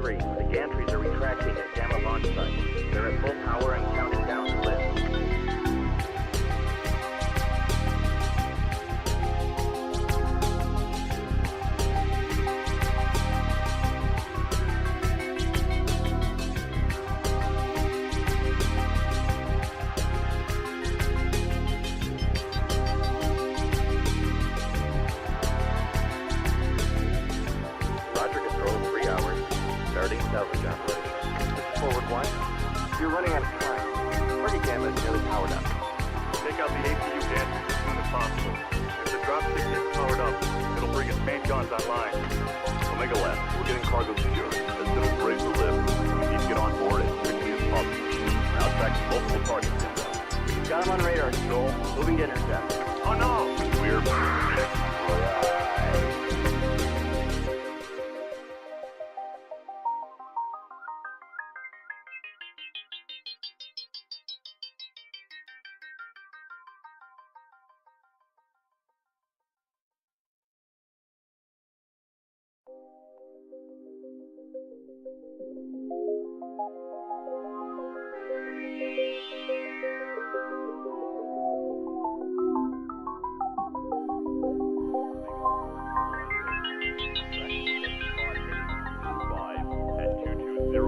4-3. The gantries are retracting at Gamma launch site. They're at full power and counting down to lift. Starting salvage operation. Forward 1. You're running out of time. Party Gamma is nearly powered up. Take out the APU gantries as soon as possible. If the dropship gets powered up, it'll bring its main guns online. Omega Lab, we're getting cargo secured. As soon as we're able to lift, we need to get on board as quickly as possible. Now tracking multiple targets inbound. Got him on radar, Control. Moving to intercept. Oh no! We're...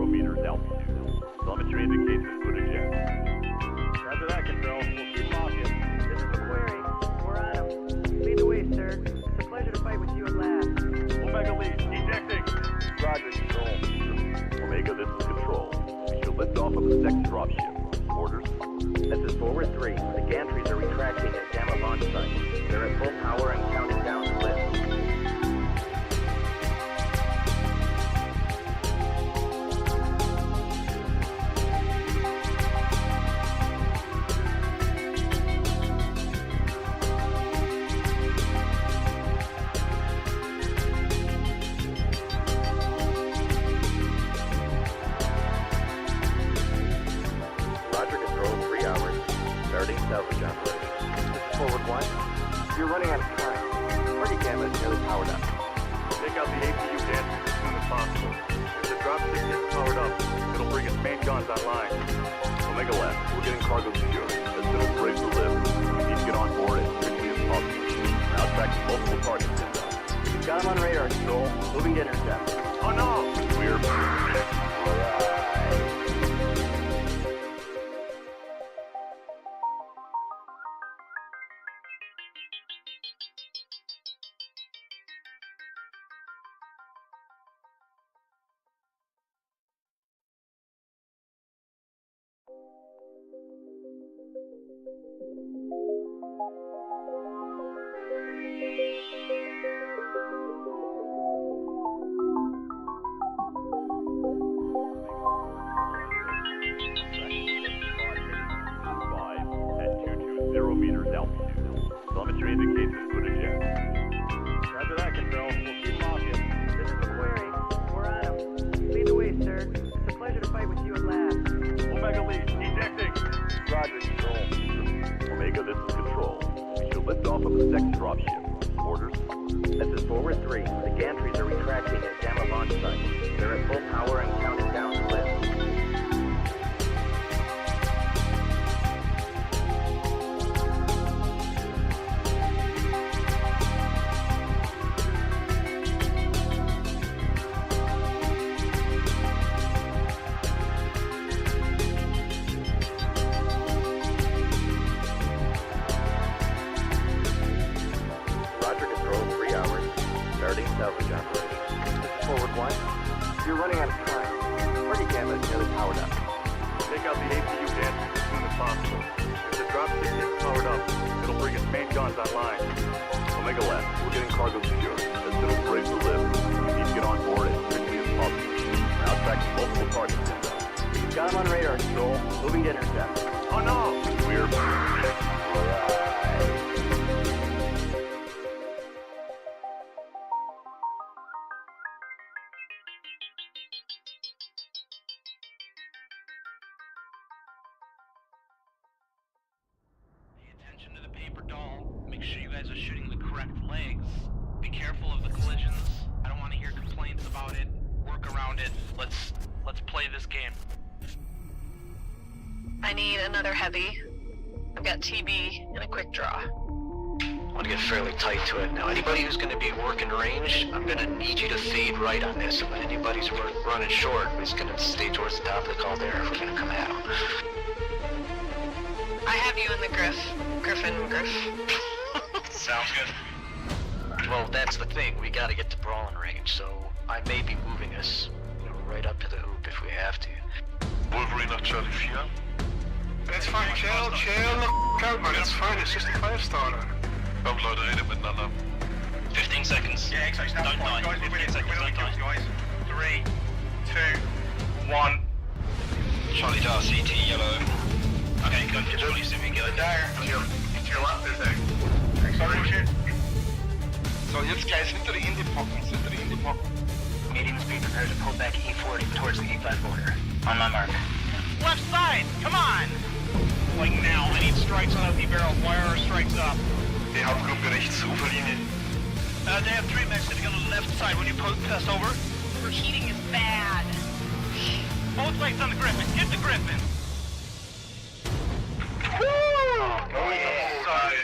meters altitude. Telemetry indicates input eject. Roger that, Control. We'll keep walking. This is the query. We're on him. Lead the way, sir. It's a pleasure to fight with you at last. Omega lead, ejecting. Roger, Control. Omega, this is Control. We should lift off of the second dropship. Orders? This is Forward 3. The gantries are retracting at Gamma launch site. They're at full power and counting down to lift. Starting salvage operation. This is Forward 1. You're running out of time. Party Gamma is nearly powered up. Take out the APU gantries as soon as possible. If the dropship gets powered up, it'll bring its main guns online. Omega Lab, we're getting cargo secured. As soon as we're able to lift, we need to get on board as quickly as possible. Now tracking multiple targets inbound. Got him on radar, Control. Moving to intercept. Oh no! We're... meters altitude. Telemetry indicates input eject. Roger that, Control. We'll keep walking. This is the query. We're on him. Lead the way, sir. It's a pleasure to fight with you at last. Omega lead, ejecting. Roger, Control. Omega, this is Control. We should lift off of the second dropship. Orders? This is Forward 3. The gantries are retracting at Gamma launch site. They're at full power and counting down to lift. Starting salvage operation. This is Forward 1. You're running out of time. Party Gamma is nearly powered up. Take out the APU gantries as soon as possible. If the dropship gets powered up, it'll bring its main guns online. Omega Lab, we're getting cargo secured. As soon as we're able to lift, we need to get on board as quickly as possible. Now tracking multiple targets inbound. Got him on radar, Control. Moving to intercept. Oh no! We're... Attention to the paper doll. Make sure you guys are shooting the correct legs. Be careful of the collisions. I don't want to hear complaints about it. Work around it. Let's play this game. I need another heavy. I've got TB and a quick draw. I want to get fairly tight to it. Now, anybody who's going to be working range, I'm going to need you to fade right on this. And when anybody's running short, is going to stay towards the top of the caldera if we're going to come at them. I have you in the Griff. Griffin. Sounds good. Well, that's the thing. We got to get to brawling range, so I may be moving us, right up to the hoop if we have to. Wolverine nach Charlie 4. It's fine, chill the out, man. It's fine, it's just a fire starter. Komm, Leute, redet miteinander. 15 seconds. Yeah, exactly. Don't die. Guys, 15 seconds, don't die. guys. 3, 2, 1. Charlie Dar, CT, yellow. Okay, go to Charlie, see if we can get it. There. Into your left, is it? Sorry, so, jetzt guys, hinter die Indie-Pocken. Mediums be prepared to pull back E40 towards the E5 border. On my mark. Left side, come on! Like now, I need strikes on OP barrels. Why are our strikes up? Die Hauptgruppe rechts, Uferlinie. They have 3 mechs sitting on the left side when you pass over. Overheating is bad. Both legs on the Griffin. Hit the Griffin.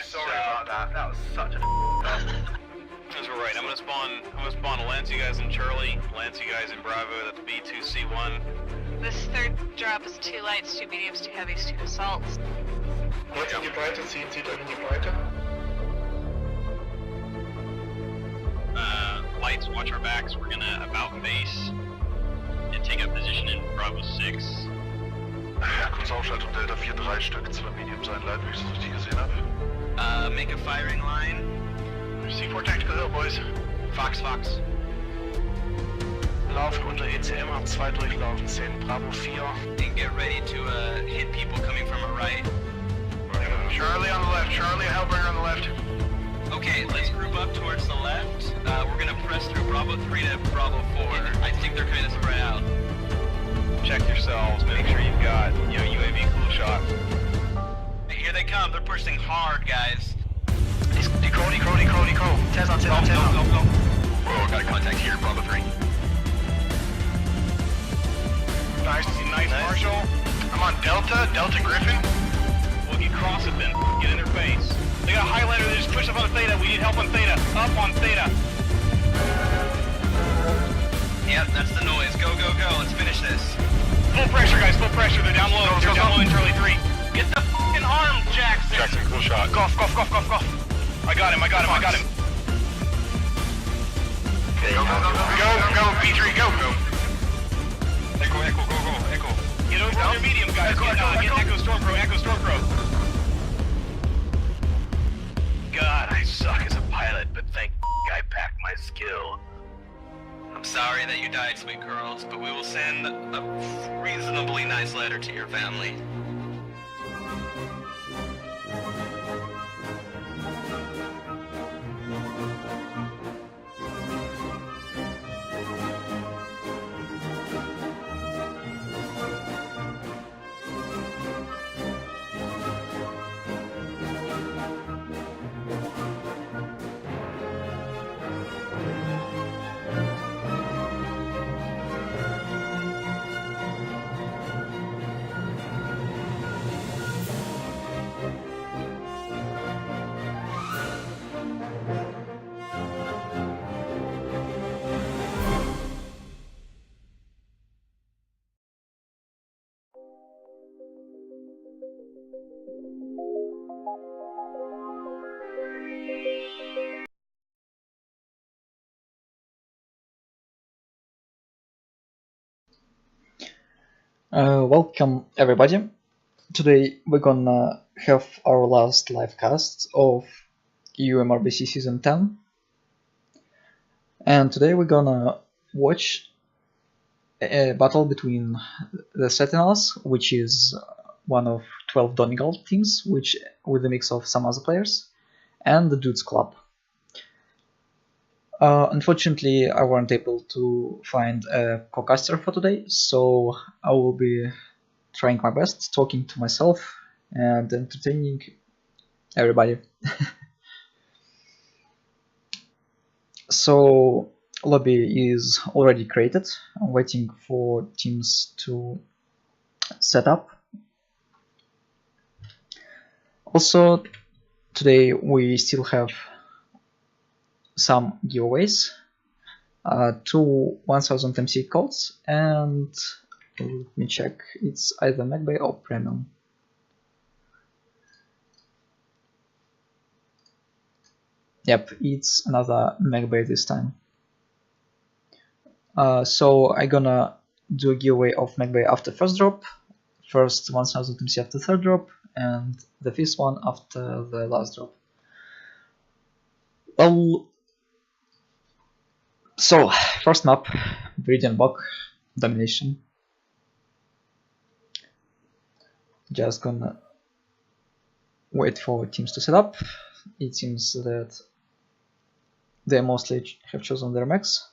Sorry about that. That was such a That's right. I'm gonna spawn Lance, you guys in Charlie, Lance, you guys in Bravo. That's B2C1. This third drop is 2 lights, 2 mediums, 2 heavies, 2 assaults. Jetzt in die Breite, zieht euch in die Breite. Lights, watch our backs. We're gonna about base and take up position in Bravo 6. Ja, kurz Aufschaltung Delta 4, 3 Stück, 2 Mediums einleiten, wie ich das richtig gesehen habe. Make a firing line. C4 Tactical Hill, boys. Fox. Laufe unter ECM, hab 2 durchlaufen, 10, Bravo 4. And get ready to hit people coming from our right. Charlie on the left, Charlie, Hellbringer on the left. Okay, let's group up towards the left. We're gonna press through Bravo 3 to Bravo 4. I think they're kind of spread out. Check yourselves. Make sure you've got, UAV cool shot. Here they come. They're pushing hard, guys. Deco. Tez on. Go. Oh, got a contact here, Bravo 3. Nice, Marshall. I'm on Delta Griffin. We'll get cross it then. Get in their face. They got a highlighter. They just push up on Theta. We need help on Theta. Up on Theta. Yep, that's the noise. Go. Let's finish this. Full pressure, guys. Full pressure. They're down low. They're down low in Charlie 3. Get the fucking arm, Jackson. Jackson, cool shot. Golf. I got him. Go, B3, go. Echo, go. Get over on your medium, guys. Get Echo Stormcrow. God, I suck as a pilot, but thank I packed my skill. I'm sorry that you died, sweet girls, but we will send a reasonably nice letter to your family. Welcome everybody. Today we're gonna have our last live cast of MRBC Season 10, and today we're gonna watch a battle between the Sentinels, which is one of 12 Donegal teams, which with a mix of some other players, and the Dudes Club. Unfortunately, I weren't able to find a co-caster for today, so I will be trying my best, talking to myself and entertaining everybody. So lobby is already created. I'm waiting for teams to set up. Also, today we still have some giveaways. 2 1000 MC codes, and let me check, it's either MacBay or Premium. Yep, it's another MacBay this time. So I'm gonna do a giveaway of MacBay after first drop, first 1000 MC after third drop, and the fifth one after the last drop. Well, so first map, Viridian Bog, Domination. Just gonna wait for teams to set up. It seems that they mostly have chosen their mechs.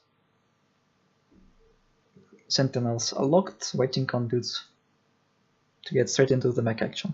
Sentinels are locked, waiting on dudes to get straight into the mech action.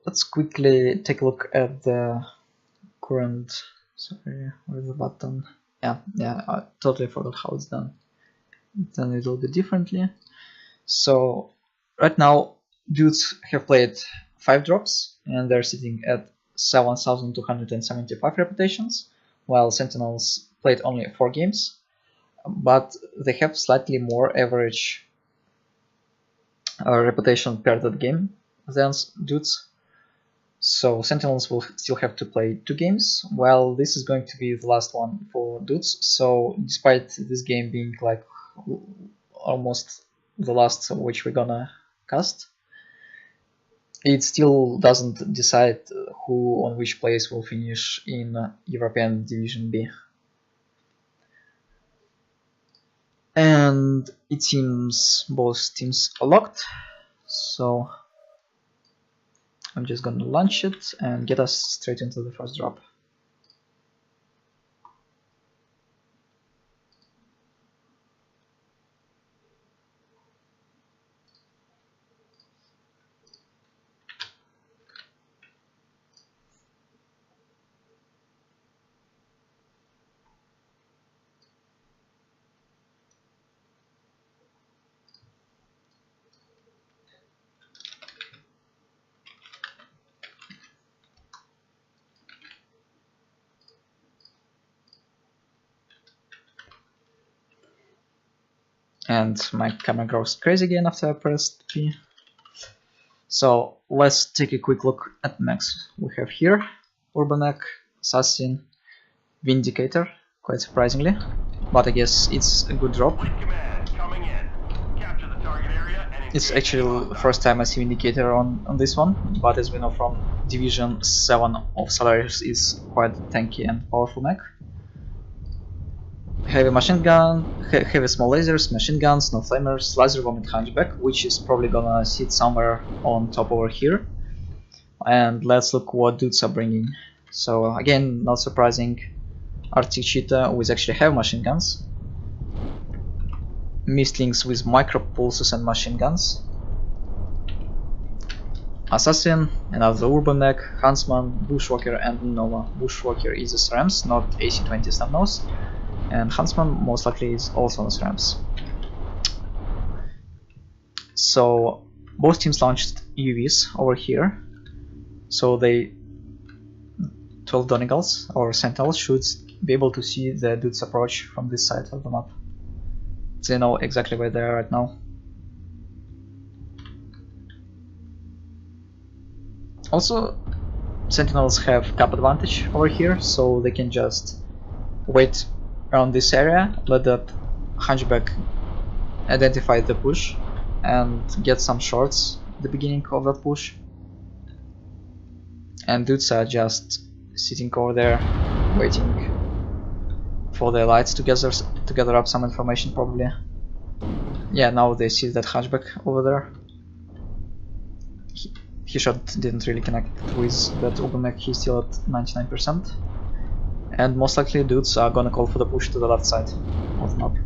Let's quickly take a look at the current. Sorry, where's the button? Yeah, I totally forgot how it's done. It's done a little bit differently. So right now, dudes have played 5 drops and they're sitting at 7,275 reputations, while Sentinels played only 4 games, but they have slightly more average reputation per that game than dudes. So Sentinels will still have to play 2 games, while this is going to be the last one for dudes. So despite this game being like almost the last which we're gonna cast, it still doesn't decide who on which place will finish in European Division B. And it seems both teams are locked, so I'm just gonna launch it and get us straight into the first drop. And my camera goes crazy again after I pressed P. So let's take a quick look at mechs we have here. Urbanek, Assassin, Vindicator, quite surprisingly, but I guess it's a good drop. It's actually the first time I see Vindicator on this one, but as we know from Division 7 of Solaris is quite tanky and powerful mech. Heavy machine gun, heavy small lasers, machine guns, no flamers, laser vomit hunchback, which is probably gonna sit somewhere on top over here. And let's look what dudes are bringing. So again, not surprising, Arctic Cheetah with actually heavy machine guns, Mistlings with micro pulses and machine guns, Assassin, another Urban Mech, Huntsman, Bushwalker, and Nova. Bushwalker is a SRAMs, not AC-20 Snubnose, and Huntsman most likely is also on SRAMs. So both teams launched UVs over here, so they 12 Donegals or Sentinels should be able to see the dude's approach from this side of the map. They know exactly where they are right now. Also, Sentinels have cap advantage over here, so they can just wait around this area, let the hunchback identify the push and get some shorts at the beginning of that push. and dudes are just sitting over there waiting for the lights to gather up some information, probably. Yeah, now they see that hatchback over there. His shot didn't really connect with that Ubermech, he's still at 99%. And most likely dudes are gonna call for the push to the left side of the map.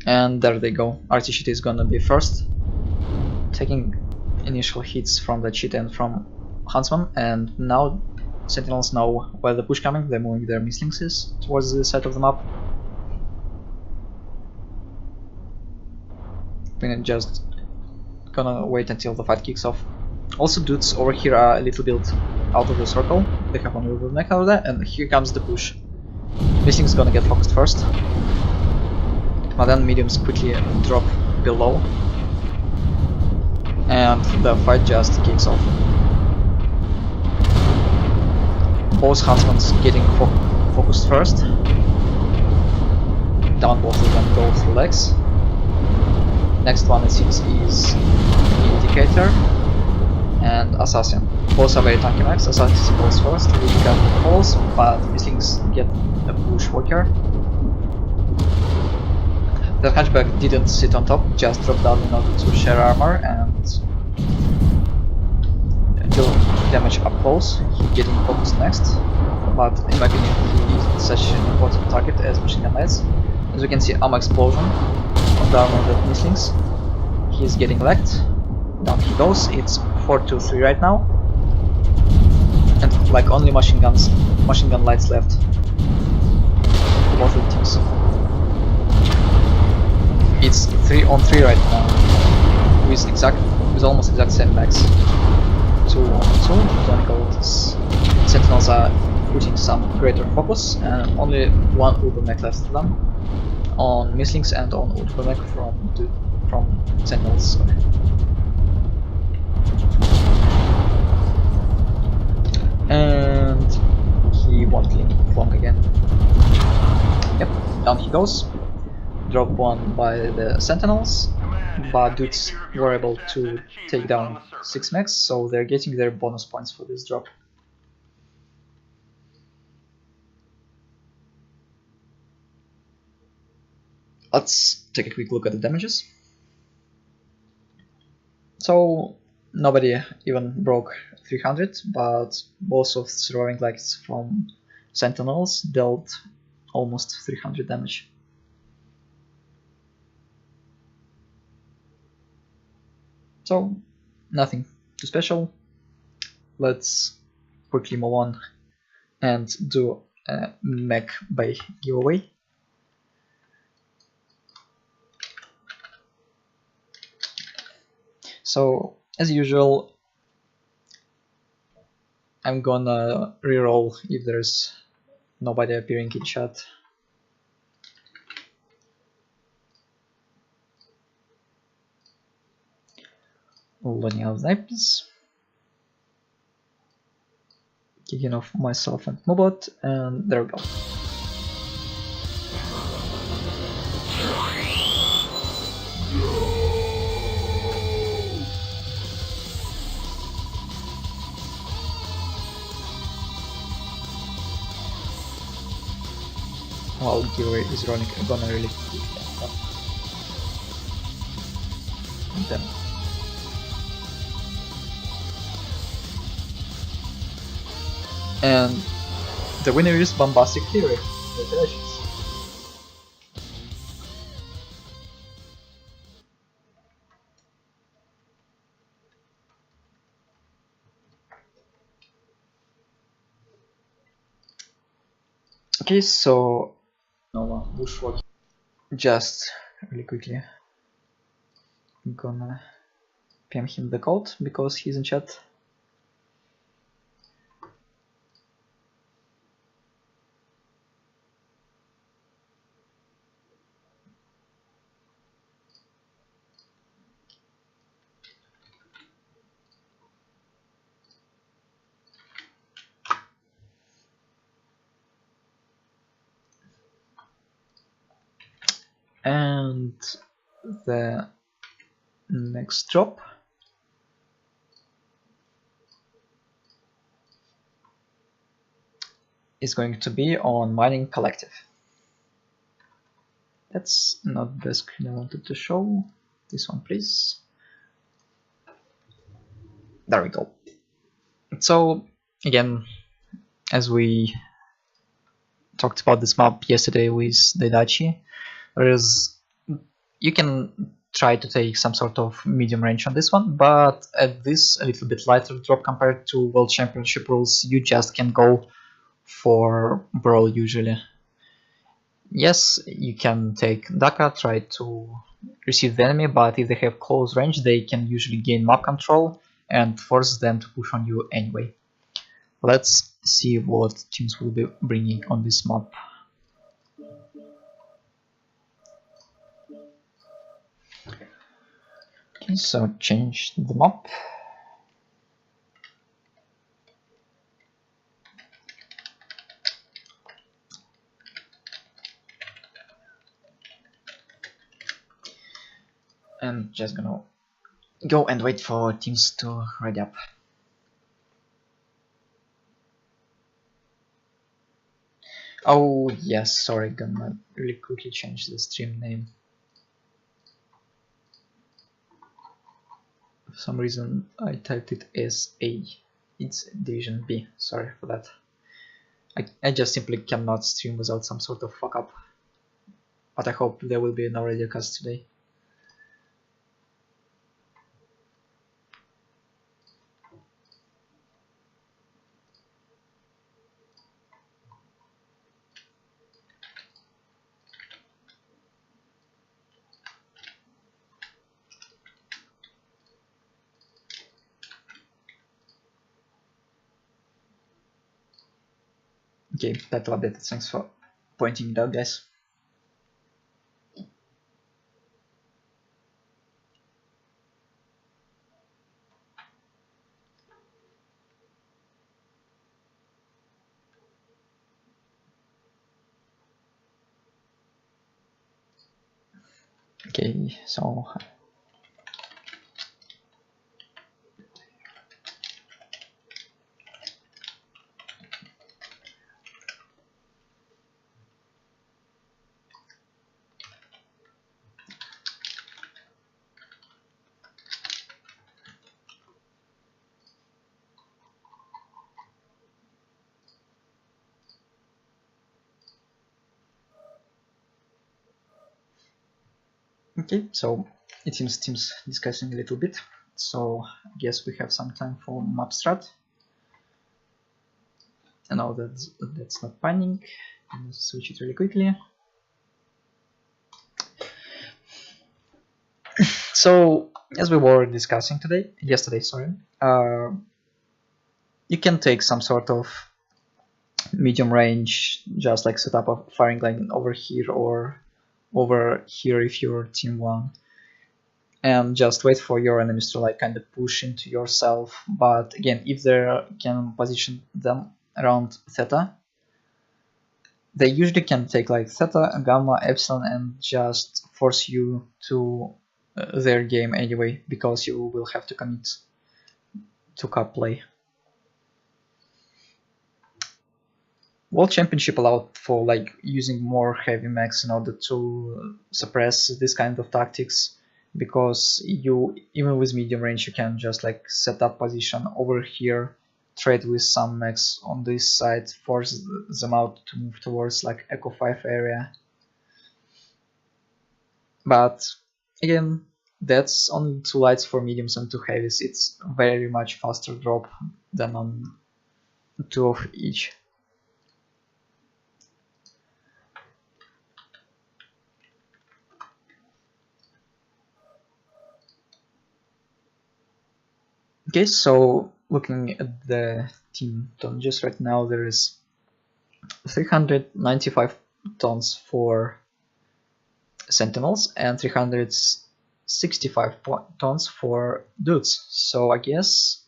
And there they go. RT Cheetah is gonna be first, taking initial hits from the Cheetah and from Huntsman, and now Sentinels know where the push coming, they're moving their mislings towards the side of the map. We're just gonna wait until the fight kicks off. Also, dudes over here are a little bit out of the circle, they have one with neck over there, and here comes the push. Misling's gonna get focused first, but then mediums quickly drop below, and the fight just kicks off. Both Huntsmen's getting focused first. Down both of them, go through legs. Next one it seems is Indicator and Assassin. Both are very tanky max. Assassin goes first, we got falls, but Mislings get a push walker. The hatchback didn't sit on top, just dropped down in order to share armor and do damage up close. He's getting focused next, but in my opinion he is such an important target as machine gun lights. As we can see, armor explosion on the armor of the Mislings. He's getting legged. Down he goes. It's 4-2-3 right now, and like only machine gun lights left for both of the teams. It's 3-on-3 right now, with almost exact same max. 2-on-2. Tonicals Sentinels are putting some greater focus, and only one Ubermech left of them on Mislings and on Ubermech from Sentinels. And he won't link long again. Yep, down he goes. Drop one by the Sentinels, but dudes were able to take down 6 mechs, so they're getting their bonus points for this drop. Let's take a quick look at the damages. So nobody even broke 300, but both of throwing lights from Sentinels dealt almost 300 damage. So nothing too special. Let's quickly move on and do a mech bay giveaway. So as usual, I'm gonna reroll if there's nobody appearing in chat. Loading out snipers, kicking off myself and Mobot, and there we go. Well, giveaway is gonna really quickly. Then. And the winner is Bombastic Theory. Congratulations. Okay, so Nova Bushwalk. Just really quickly, I'm gonna PM him the code because he's in chat. And the next drop is going to be on Mining Collective. That's not the screen I wanted to show. This one, please. There we go. So again, as we talked about this map yesterday with Daidachi, you can try to take some sort of medium range on this one, but at this a little bit lighter drop compared to World Championship rules, you just can go for Brawl usually. Yes, you can take Daka, try to receive the enemy, but if they have close range, they can usually gain map control and force them to push on you anyway. Let's see what teams will be bringing on this map. Okay, so change the map. And just gonna go and wait for teams to ready up. Oh yes, sorry, gonna really quickly change the stream name. For some reason I typed it as A. It's Division B, sorry for that. I just simply cannot stream without some sort of fuck up. But I hope there will be no radio cast today. Okay, title updated, thanks for pointing it out, guys. Okay, so okay, so it seems teams discussing a little bit. So I guess we have some time for map strat. And now that's not panning. I'll switch it really quickly. So as we were discussing yesterday, sorry, you can take some sort of medium range, just like set up a firing line over here or over here if you're team 1, and just wait for your enemies to like kind of push into yourself. But again, if they can position them around theta, they usually can take like theta, gamma, epsilon and just force you to their game anyway, because you will have to commit to cup play. World Championship allowed for like using more heavy mechs in order to suppress this kind of tactics, because you, even with medium range, you can just like set up position over here, trade with some mechs on this side, force them out to move towards like Echo 5 area. But again, that's only 2 lights for mediums and 2 heavies. It's very much faster drop than on 2 of each. Okay, so looking at the team tonnages right now, there is 395 tons for Sentinels and 365 tons for dudes. So I guess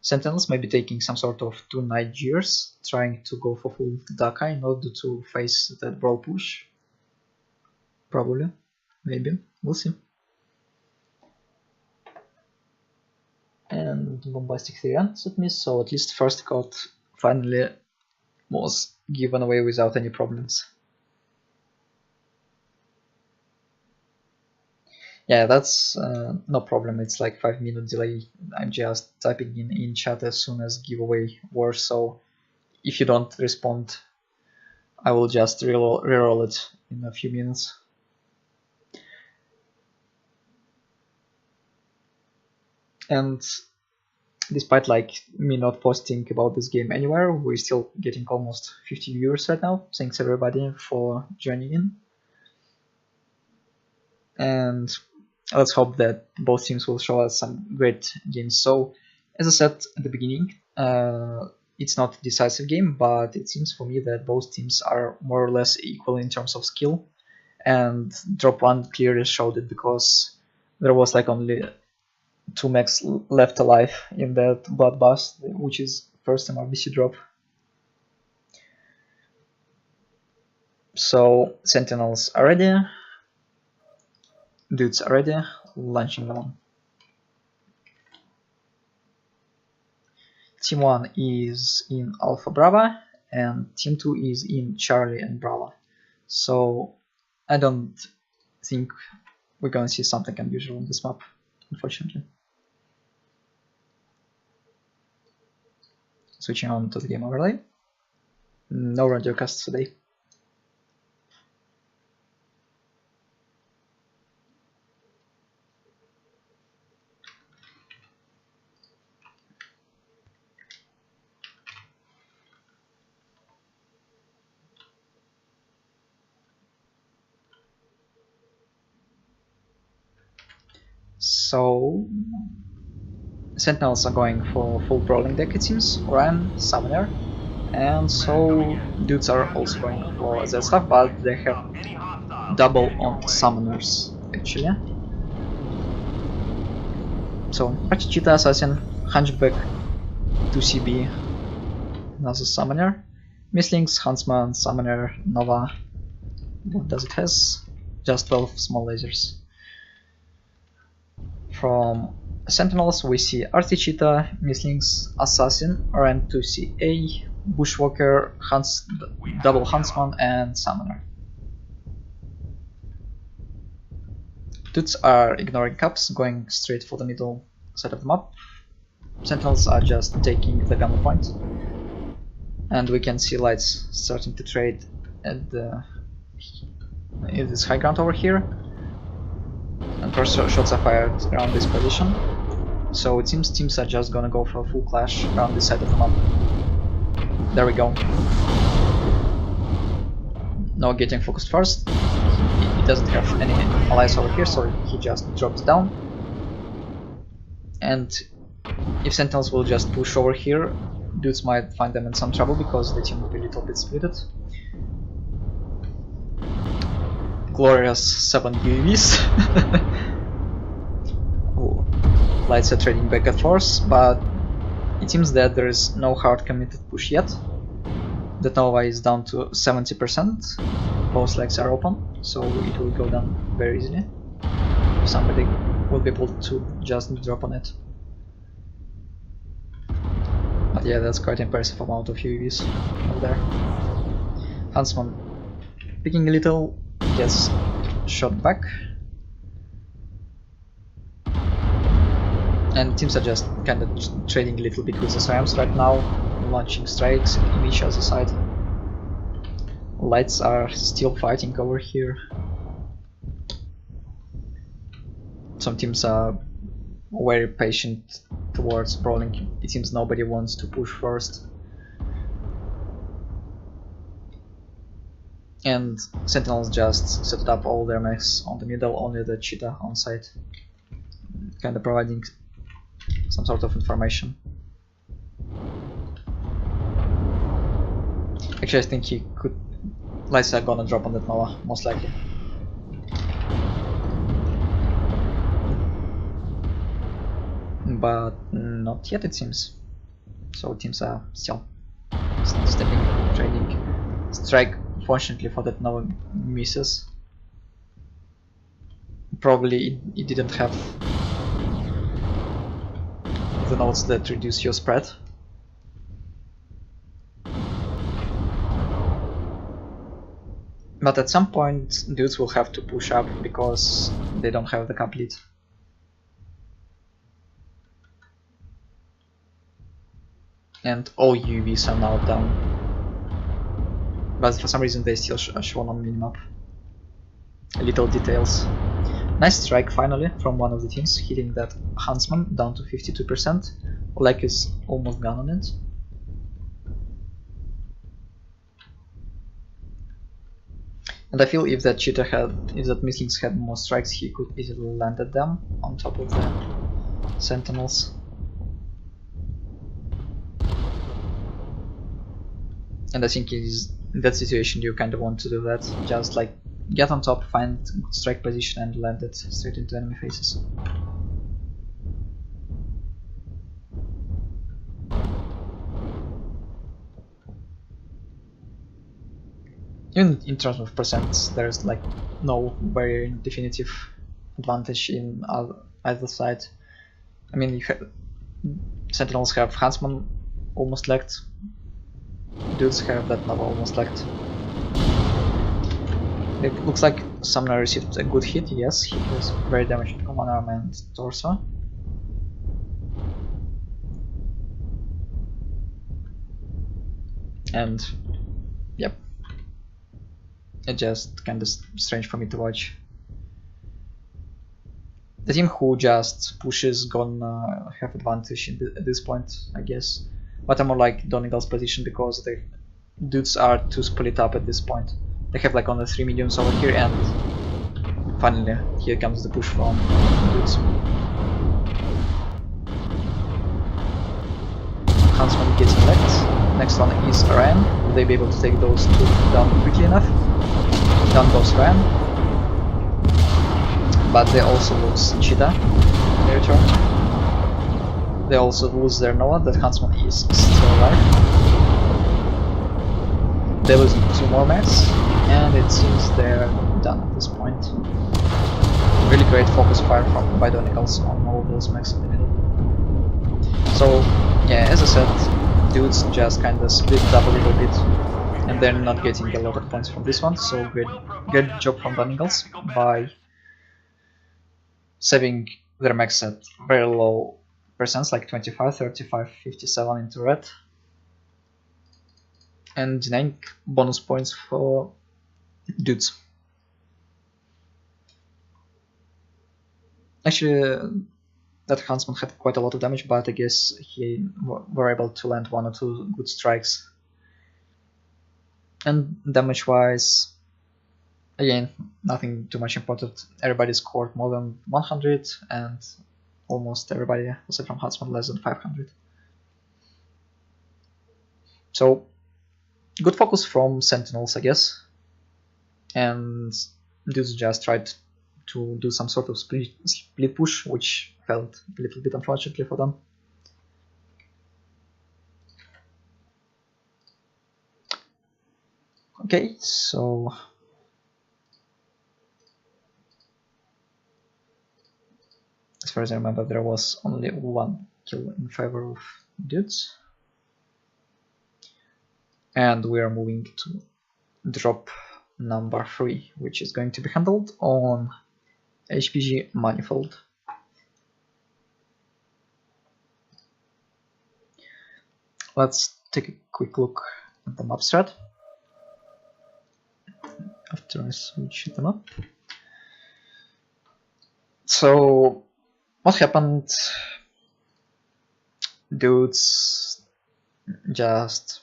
Sentinels may be taking some sort of 2 night gears, trying to go for full Daka in order to face that brawl push. Probably, maybe, we'll see. and bombastic 3 runs at me, so at least first card finally was given away without any problems. Yeah, that's no problem. It's like 5-minute delay. I'm just typing in chat as soon as giveaway works, so if you don't respond, I will just reroll it in a few minutes. And despite like me not posting about this game anywhere, we're still getting almost 50 viewers right now. Thanks everybody for joining in. And let's hope that both teams will show us some great games. So, as I said at the beginning, it's not a decisive game, but it seems for me that both teams are more or less equal in terms of skill. And drop 1 clearly showed it, because there was like only 2 mechs left alive in that bloodbath, which is first MRBC drop. So Sentinels are ready, dudes are ready, launching them on. Team 1 is in Alpha Bravo, and Team 2 is in Charlie and Bravo. So I don't think we're gonna see something unusual on this map, unfortunately. Switching on to the game overlay. No radio casts today. So Sentinels are going for full brawling deck, it seems. Ryan, Summoner, and so dudes are also going for that stuff, but they have double on Summoners actually. So Archcheetah, Assassin, Hunchback, 2CB, another Summoner, Misslings, Huntsman, Summoner, Nova. What does it has? Just 12 small lasers. From Sentinels we see Archcheetah, Misslings, Assassin, Ren 2CA, Bushwalker, double Huntsman, and Summoner. Dudes are ignoring caps, going straight for the middle side of the map. Sentinels are just taking the gunner point, and we can see lights starting to trade at in this high ground over here. And first shots are fired around this position, so it seems teams are just gonna go for a full clash around this side of the map. There we go. Now getting focused first. He doesn't have any allies over here, so he just drops down. And if Sentinels will just push over here, dudes might find them in some trouble because the team will be a little bit splitted. Glorious 7 UAVs. Oh, lights are trading back and forth, but it seems that there is no hard committed push yet. The Nova is down to 70%, both legs are open, so it will go down very easily. Somebody will be able to just drop on it. But yeah, that's quite impressive amount of UAVs over there. Huntsman picking a little, gets shot back. And teams are just kind of trading a little bit with the SRAMs right now, launching strikes in each other's side. Lights are still fighting over here. Some teams are very patient towards brawling. It seems nobody wants to push first. And Sentinels just set up all their mechs on the middle, only the Cheetah on site, kind of providing some sort of information. Actually, I think he could. Lights are gonna drop on that Nova, most likely. But not yet, it seems. So teams are still stepping, trading. Strike, fortunately for that Nova, misses. Probably it didn't have the nodes that reduce your spread. But at some point, dudes will have to push up because they don't have the cap lead. And all UVs are now down. But for some reason they still are shown on minimap. Little details. Nice strike finally from one of the teams, hitting that Huntsman down to 52%. Oleg is almost gone on it. And I feel if that Mislinx had more strikes, he could easily landed them on top of the Sentinels. And I think in that situation you kind of want to do that, just like get on top, find good strike position and land it straight into enemy faces. Even in terms of percents, there's like no very definitive advantage in either side. I mean, Sentinels have Huntsman almost lagged, dudes have that Nova almost lagged. It looks like Summoner received a good hit, yes, he was very damaged on one arm and torso. And yep. It's just kind of strange for me to watch. The team who just pushes gonna have advantage at this point, I guess. But I'm more like Donegal's position because the dudes are too split up at this point. They have like only 3 mediums over here, and finally here comes the push from dudes. Huntsman gets elect. Next one is Ryan. Will they be able to take those two down quickly enough? Down goes Ryan. But they also lose Cheetah in their return. They also lose their Nova, that Huntsman is still alive. They lose 2 more mechs, and it seems they're done at this point. Really great focus fire by Donegals on all those mechs in the middle. So yeah, as I said, dudes just kinda split it up a little bit, and they're not getting a lot of points from this one, so good job from Donegals by saving their mechs at very low percents, like 25, 35, 57 into red, and denying bonus points for dudes. Actually, that Huntsman had quite a lot of damage, but I guess he were able to land 1 or 2 good strikes. And damage wise, again, nothing too much important. Everybody scored more than 100, and almost everybody, aside from Huntsman, less than 500. So, good focus from Sentinels, I guess. And dudes just tried to do some sort of split push, which felt a little bit unfortunately for them. Okay, so as far as I remember, there was only 1 kill in favor of dudes. And we are moving to drop number 3, which is going to be handled on HPG Manifold. Let's take a quick look at the map strat after I switch them up. So, what happened? Dudes just...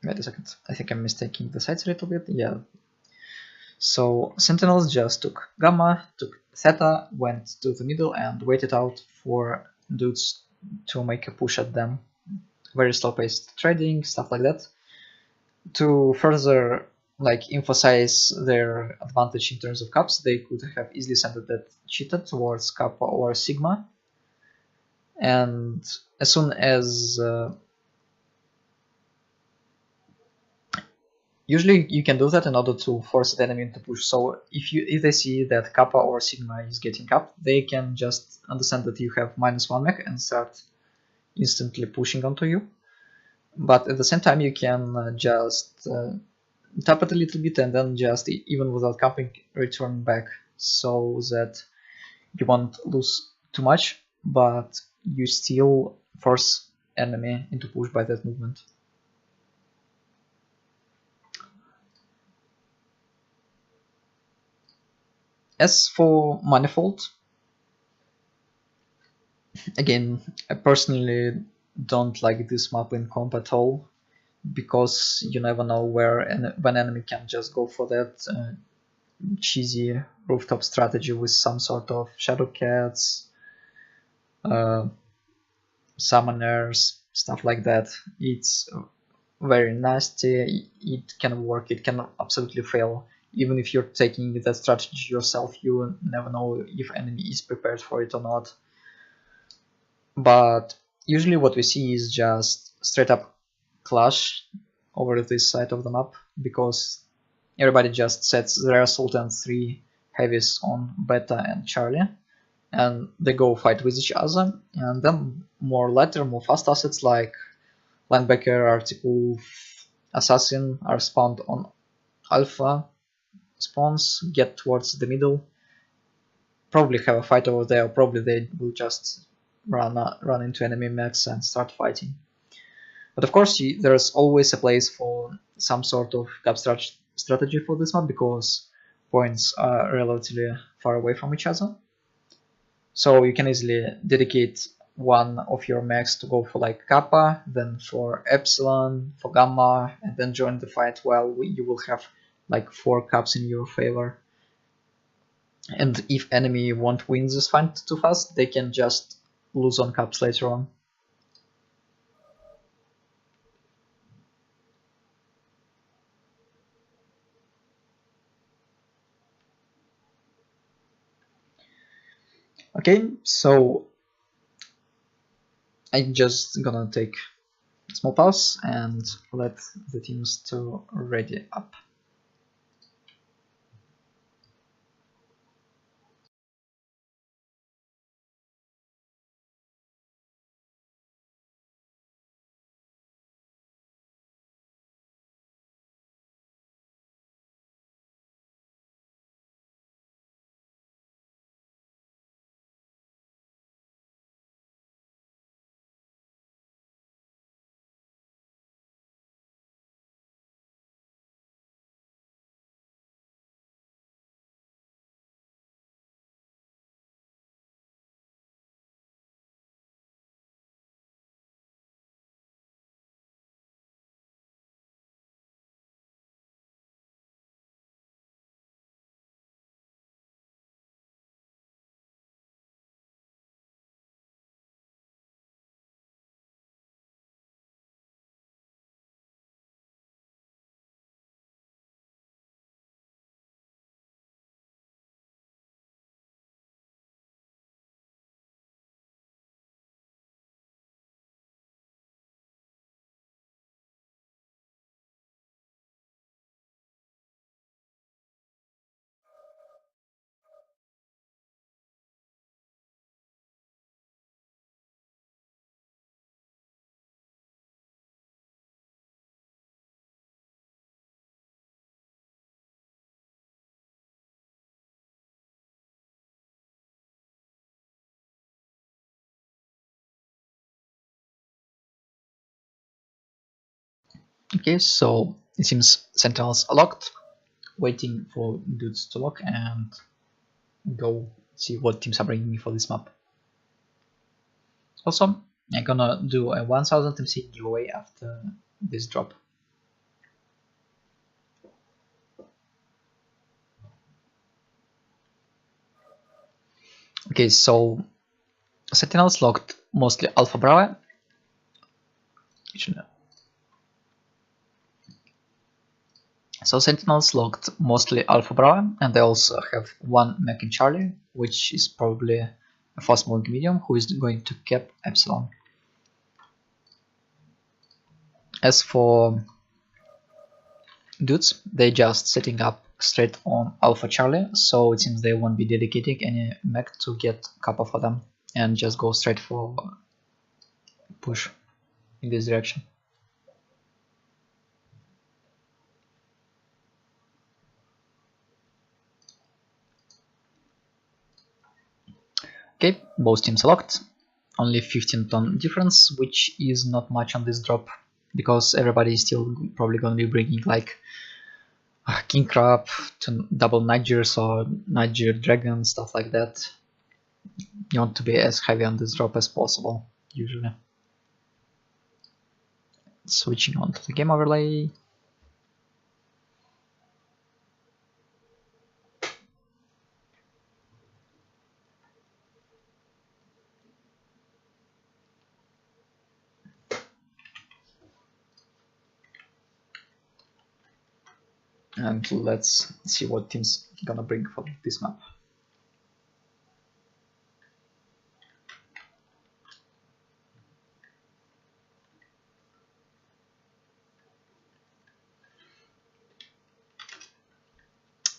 Wait a second, I think I'm mistaking the sides a little bit, yeah. So, Sentinels just took Gamma, took Theta, went to the middle and waited out for dudes to make a push at them. Very slow-paced trading, stuff like that. To further emphasize their advantage in terms of caps, they could have easily sent that Cheetah towards Kappa or Sigma. And as soon as Usually you can do that in order to force the enemy to push. So if they see that Kappa or Sigma is getting up, they can just understand that you have -1 mech and start instantly pushing onto you. But at the same time you can just tap it a little bit and then just, even without capping, return back, so that you won't lose too much, but you still force enemy into push by that movement. As for Manifold, again, I personally don't like this map in comp at all, because you never know when enemy can just go for that cheesy rooftop strategy with some sort of shadow cats, summoners, stuff like that. It's very nasty. It can work, it can absolutely fail. Even if you're taking that strategy yourself, you never know if enemy is prepared for it or not. But usually what we see is just straight up clash over this side of the map, because everybody just sets their assault and 3 heavies on Beta and Charlie, and they go fight with each other. And then more fast assets like Linebacker, Article, Assassin are spawned on Alpha spawns, get towards the middle, probably have a fight over there, probably they will just run into enemy mechs and start fighting. But of course there's always a place for some sort of cap strategy for this map, because points are relatively far away from each other. So you can easily dedicate one of your mechs to go for like Kappa, then for Epsilon, for Gamma, and then join the fight while you will have like 4 caps in your favor. And if enemy won't win this fight too fast, they can just lose on caps later on. Okay, so I'm just gonna take a small pause and let the teams to ready up. Okay, so it seems Sentinels are locked, waiting for dudes to lock and go see what teams are bringing me for this map. Also, I'm gonna do a 1000 MC giveaway after this drop. Okay, so Sentinels locked mostly Alpha Bravo. So Sentinels locked mostly Alpha Bravo, and they also have 1 mech in Charlie, which is probably a fast moving medium who is going to cap Epsilon. As for dudes, they just setting up straight on Alpha Charlie, so it seems they won't be dedicating any mech to get Kappa for them and just go straight for push in this direction. Okay, both teams locked. Only 15-ton difference, which is not much on this drop, because everybody is still probably gonna be bringing like King Crab to double Nigers or Niger Dragon, stuff like that. You want to be as heavy on this drop as possible, usually. Switching on to the game overlay. And let's see what team's gonna bring for this map.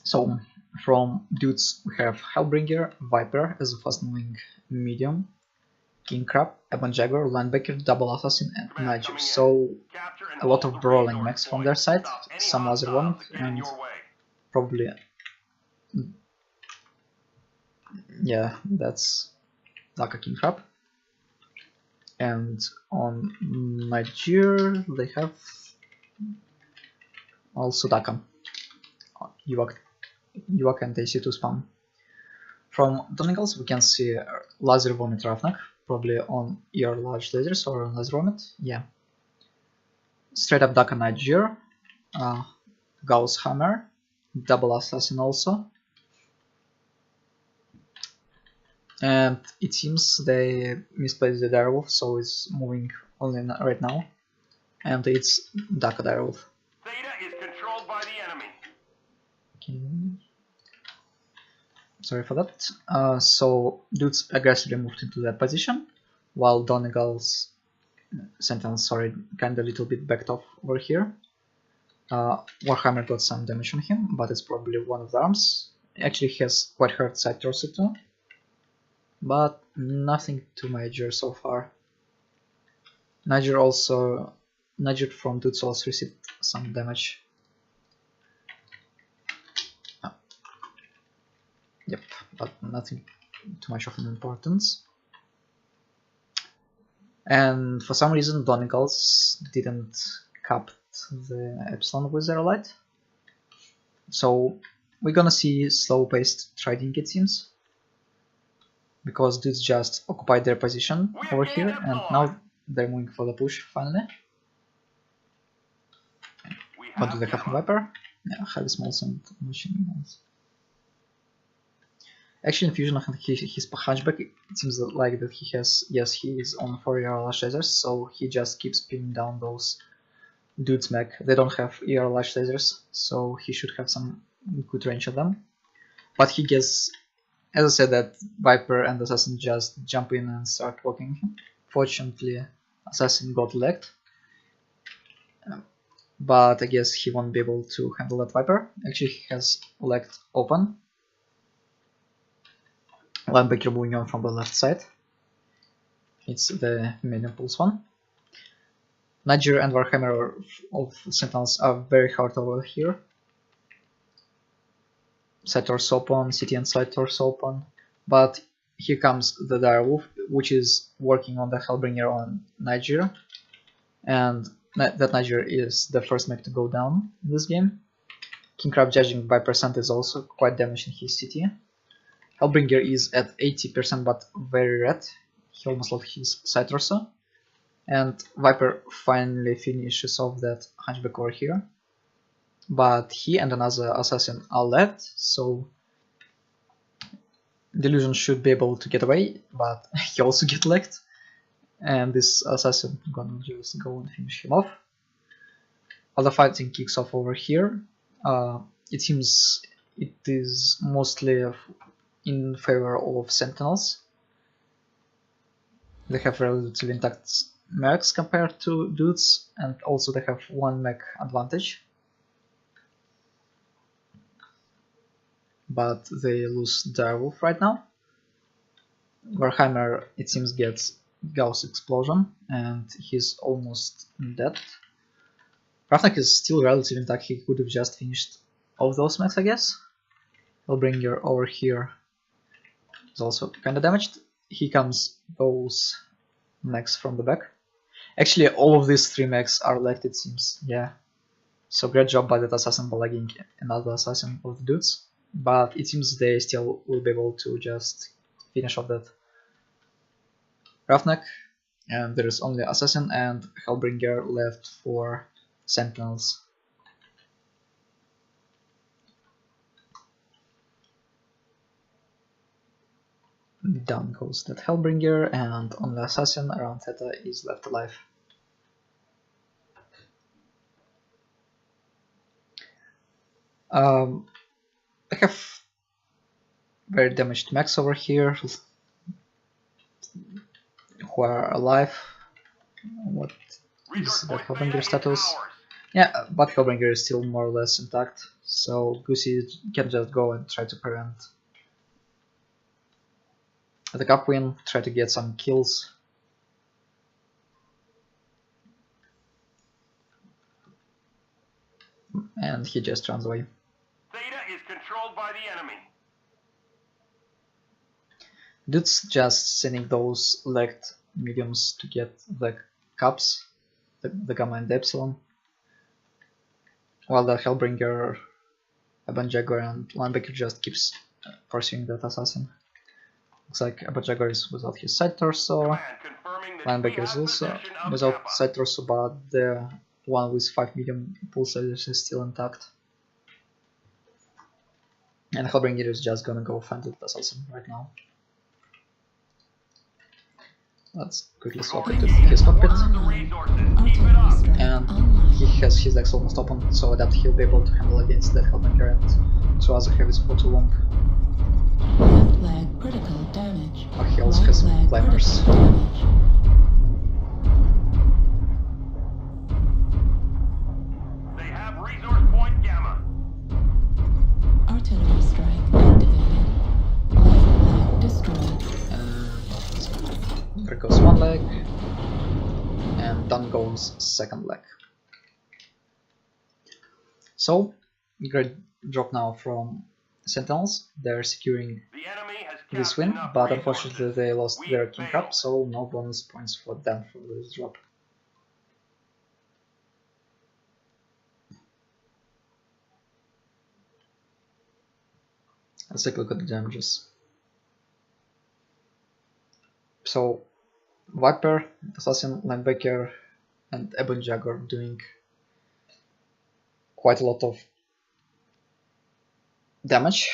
So from dudes we have Hellbringer, Viper as a fast moving medium, King Crab, Ebon Jaguar, Linebacker, Double Assassin and Niger. So a lot of brawling mechs from their side, some laser one and probably, yeah, that's like a King Crab. And on Niger they have also Daka, Ewok and AC2 spam. From Doningles we can see Laser Vomit Ravnak, probably on ER large lasers or on Laser Vomit, yeah. Straight up Daka Niger, Gauss Hammer, Double Assassin also. And it seems they misplaced the Direwolf, so it's moving only right now. And it's Daka Direwolf. Theta is controlled by the enemy. Okay. Sorry for that. So dudes aggressively moved into that position, while Donegal's Sentinels, sorry, kinda a little bit backed off over here. Warhammer got some damage on him, but it's probably one of the arms. Actually he has quite hurt side torso too, but nothing too major so far. Niger from dudes also received some damage. Yep, but nothing too much of an importance. And for some reason Donigals didn't cap the Epsilon with their light. So we're gonna see slow paced trading it seems, because dudes just occupied their position over here and now they're moving for the push finally. What do they have from Viper? Yeah, heavy smalls and machine guns. Actually, in Fusion, his Hunchback, it seems like that he has, yes, he is on 4 ER lash lasers, so he just keeps pinning down those dudes mech. They don't have ER lash lasers, so he should have some good range of them. But he gets, as I said, that Viper and Assassin just jump in and start walking him. Fortunately, Assassin got legged, but I guess he won't be able to handle that Viper. Actually, he has legged open. Linebacker moving on from the left side. It's the medium pulse one. Niger and Warhammer of Sentinels are very hard over here. Side torso open, city and side torso open. But here comes the Direwolf, which is working on the Hellbringer on Niger. And that Niger is the first mech to go down in this game. King Crab, judging by percent, is also quite damaged in his city. Hellbringer is at 80% but very red. He almost lost his side torso. And Viper finally finishes off that Hunchback over here. But he and another assassin are left, so Delusion should be able to get away, but he also gets legged. And this assassin gonna just go and finish him off. Other fighting kicks off over here. It seems it is mostly in favor of Sentinels. They have relatively intact mechs compared to dudes, and also they have one mech advantage. but they lose Direwolf right now. Warhammer, it seems, gets Gauss Explosion, and he's almost dead. Ravnak is still relatively intact, he could have just finished all of those mechs, I guess. Hellbringer over here is also kinda damaged. He comes those mechs from the back. Actually, all of these 3 mechs are left, it seems, yeah. So great job by that assassin by lagging another assassin of the dudes. But it seems they still will be able to just finish off that Ravnak. And there is only assassin and Hellbringer left for Sentinels. Down goes that Hellbringer, and only assassin around Theta is left alive. I have very damaged mechs over here who are alive. What is the Hellbringer status? Yeah, but Hellbringer is still more or less intact, so Goosey can just go and try to prevent the cup win, try to get some kills. And he just runs away. Theta is controlled by the enemy. Dude's just sending those legged mediums to get the cups, the Gamma and the Epsilon. While the Hellbringer, Jaguar and Linebacker just keeps pursuing that assassin. Looks like Jaguar is without his side torso. Linebacker is also without side torso, but the one with 5 medium pulsars is still intact. And Hellbringer is just gonna go find that assassin right now. Let's quickly swap into his cockpit. And he has his decks almost open, so that he'll be able to handle against that Hellbringer and throw as a heavy for too long. Left leg critical damage. Oh, he also has climbers. They have resource point Gamma. Artillery strike activated. Left leg destroyed. There goes one leg, and down goes second leg. So, great drop now from Sentinels. They're securing this win, but unfortunately they lost their King Crab, so no bonus points for them for this drop. Let's take a look at the damages. So, Viper, Assassin, Linebacker, and Ebon Jaguar doing quite a lot of damage.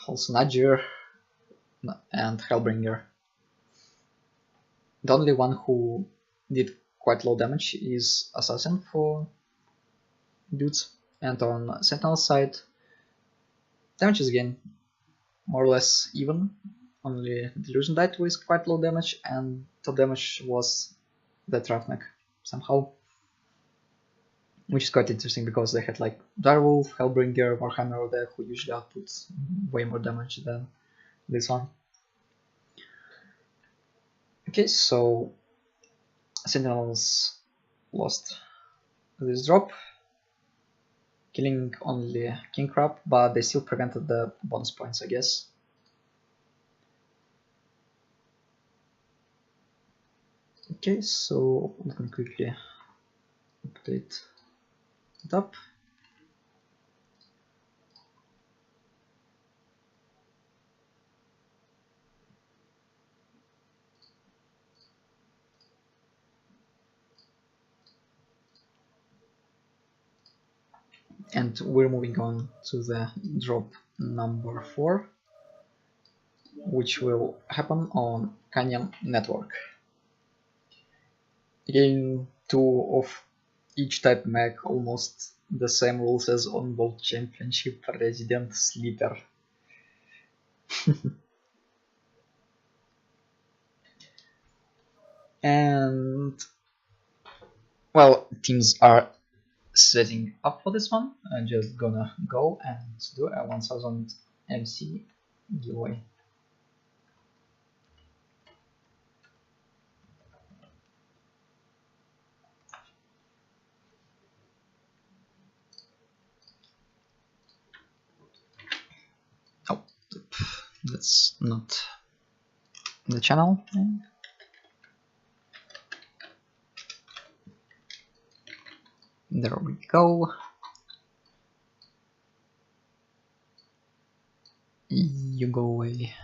Also Najir and Hellbringer. The only one who did quite low damage is Assassin for dudes, and on Sentinel's side, damage is again more or less even. Only Delusion died with quite low damage, and top damage was the Ravnak somehow. Which is quite interesting because they had like Direwolf, Hellbringer, Warhammer over there who usually outputs way more damage than this one. Okay, so Sentinels lost this drop, killing only King Crab, but they still prevented the bonus points, I guess. Okay, so let me quickly update it up. And we're moving on to the drop number 4, which will happen on Canyon Network. Again, 2 of each type mech, almost the same rules as on World Championship Resident Sleeper. And well, teams are setting up for this one. I'm just gonna go and do a 1000 MC giveaway. Oh, that's not the channel. There we go. You go away,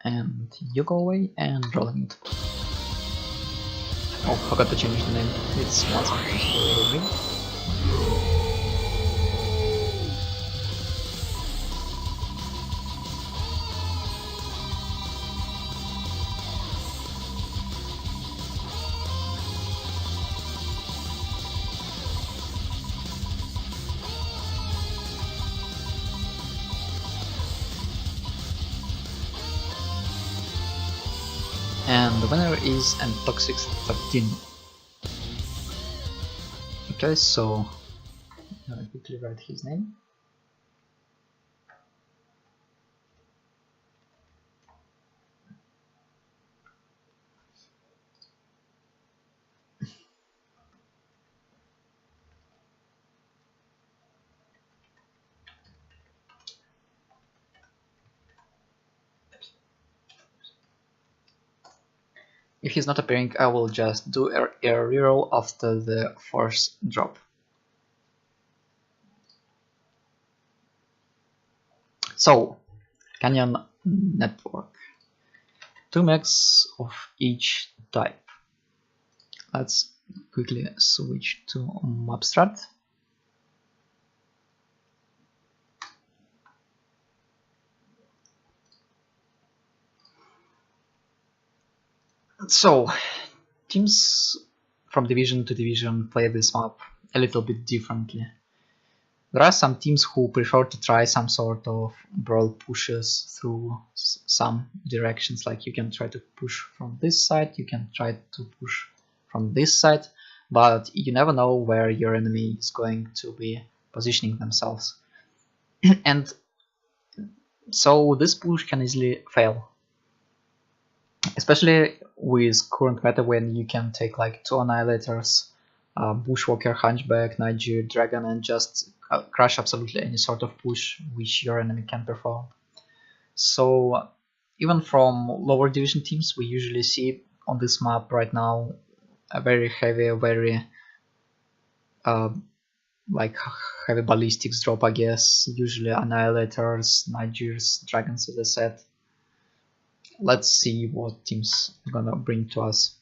and you go away, and rolling it. Oh, forgot to change the name. It's once more. And the winner is Toxic 13. Okay, so I'll quickly write his name. If he's not appearing, I will just do a reroll after the first drop. So, Canyon Network. 2 mechs of each type. Let's quickly switch to Mapstrat. So, teams from division to division play this map a little bit differently. There are some teams who prefer to try some sort of brawl pushes through some directions, like you can try to push from this side, you can try to push from this side, but you never know where your enemy is going to be positioning themselves. And so this push can easily fail. Especially with current meta, when you can take like 2 Annihilators, Bushwalker, Hunchback, Niger, Dragon, and just crush absolutely any sort of push which your enemy can perform. So even from lower division teams, we usually see on this map right now a very heavy, very like heavy ballistics drop, I guess. Usually Annihilators, Nigers, Dragons, as I said. Let's see what teams are gonna bring to us.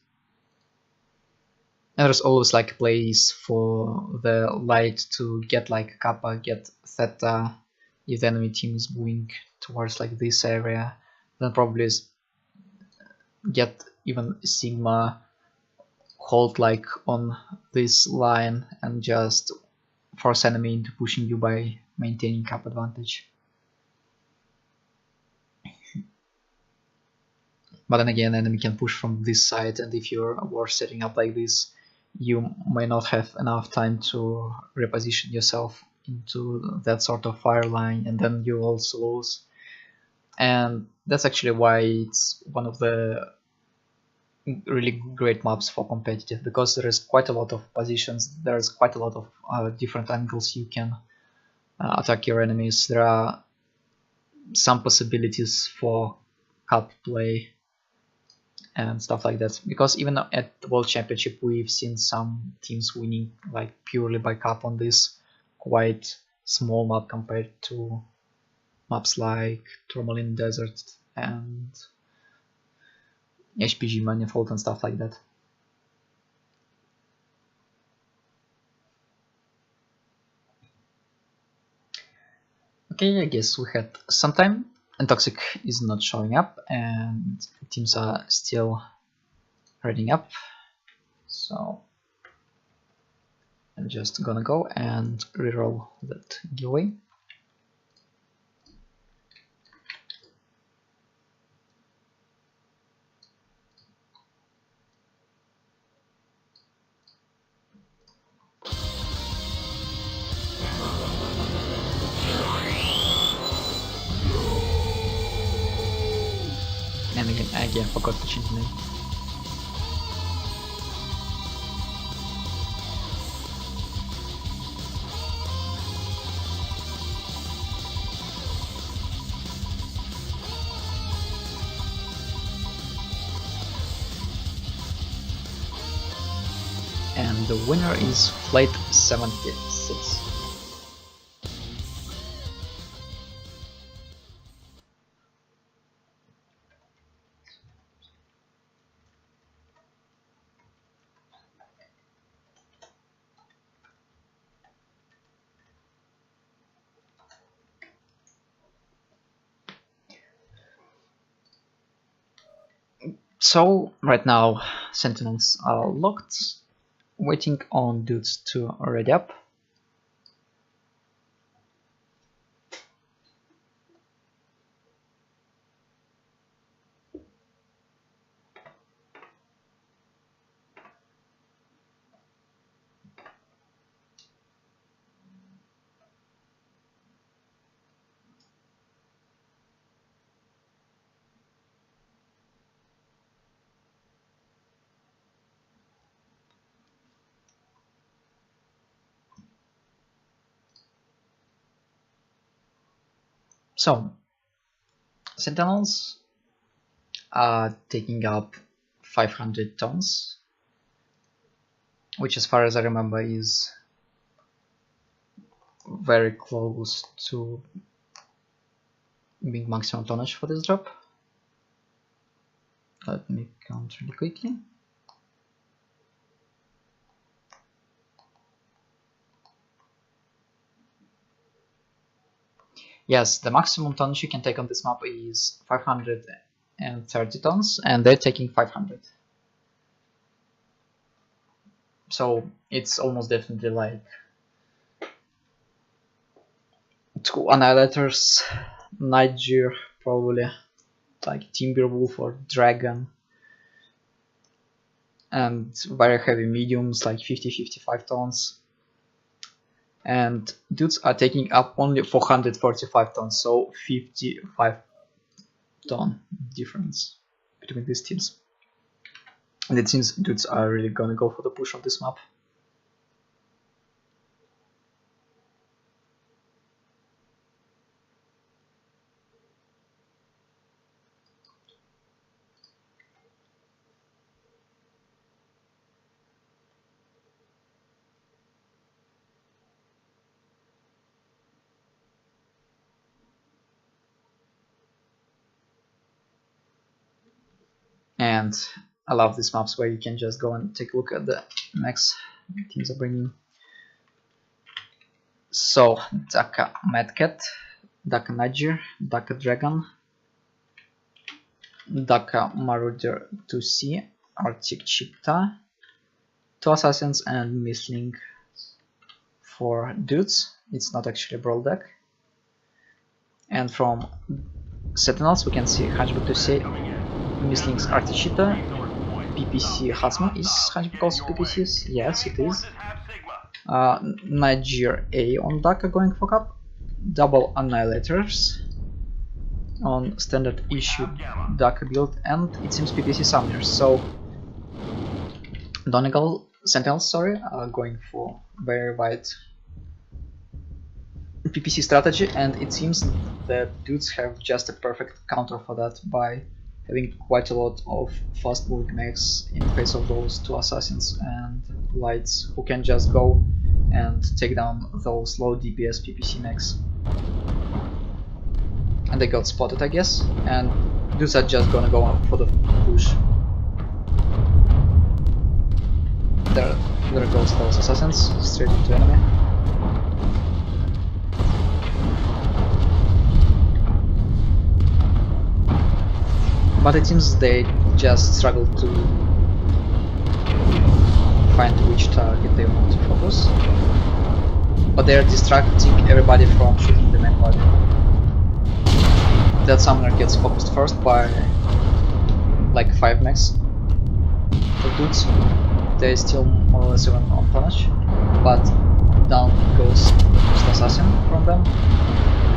And there's always like plays for the light to get like Kappa, get Theta. If the enemy team is moving towards like this area, then probably get even Sigma, hold like on this line and just force enemy into pushing you by maintaining Kappa advantage. But then again, enemy can push from this side, and if you're war setting up like this, you may not have enough time to reposition yourself into that sort of fire line, and then you also lose. And that's actually why it's one of the really great maps for competitive, because there is quite a lot of positions, there's quite a lot of different angles you can attack your enemies. There are some possibilities for cup play and stuff like that, because even at the World Championship we've seen some teams winning like purely by cup on this quite small map compared to maps like Tourmaline Desert and HPG Manifold and stuff like that. Okay, I guess we had some time, and Toxic is not showing up, and teams are still reading up. So I'm just gonna go and reroll that giveaway. again forgot to change the name. And the winner is Flight 76. So right now Sentinels are locked, waiting on dudes to ready up. So Sentinels are taking up 500 tons, which as far as I remember is very close to being maximum tonnage for this drop. Let me count really quickly. Yes, the maximum tonnage you can take on this map is 530 tons, and they're taking 500. So it's almost definitely like 2 Annihilators, Niger, probably like Timberwolf or Dragon, and very heavy mediums like 50-55 tons. And dudes are taking up only 445 tons, so 55 ton difference between these teams. And it seems dudes are really gonna go for the push on this map. And I love these maps where you can just go and take a look at the next teams are bringing. So Daka Madcat, Daka Niger, Daka Dragon, Daka Marauder 2C, Arctic Cheetah, 2 Assassins, and Mistling for dudes. It's not actually a brawl deck. And from Sentinels we can see Hunchback 2C, Mistling's Arctic Cheetah, PPC Hasma. Is Hunchback also PPCs? Yes, it is. Niger A on Daka going for cup, double Annihilators on standard issue Daka build, and it seems PPC Summoners. So Donegal Sentinels, sorry, are going for very wide PPC strategy, and it seems that dudes have just a perfect counter for that by having quite a lot of fast moving mechs in face of those 2 assassins and lights who can just go and take down those low DPS PPC mechs. And they got spotted, I guess, and dudes are just gonna go up for the push. There goes those assassins straight into enemy. But it seems they just struggle to find which target they want to focus. But they are distracting everybody from shooting the main body. That summoner gets focused first by like 5 mechs for dudes. They're still more or less even on tonnage, but down goes the assassin from them.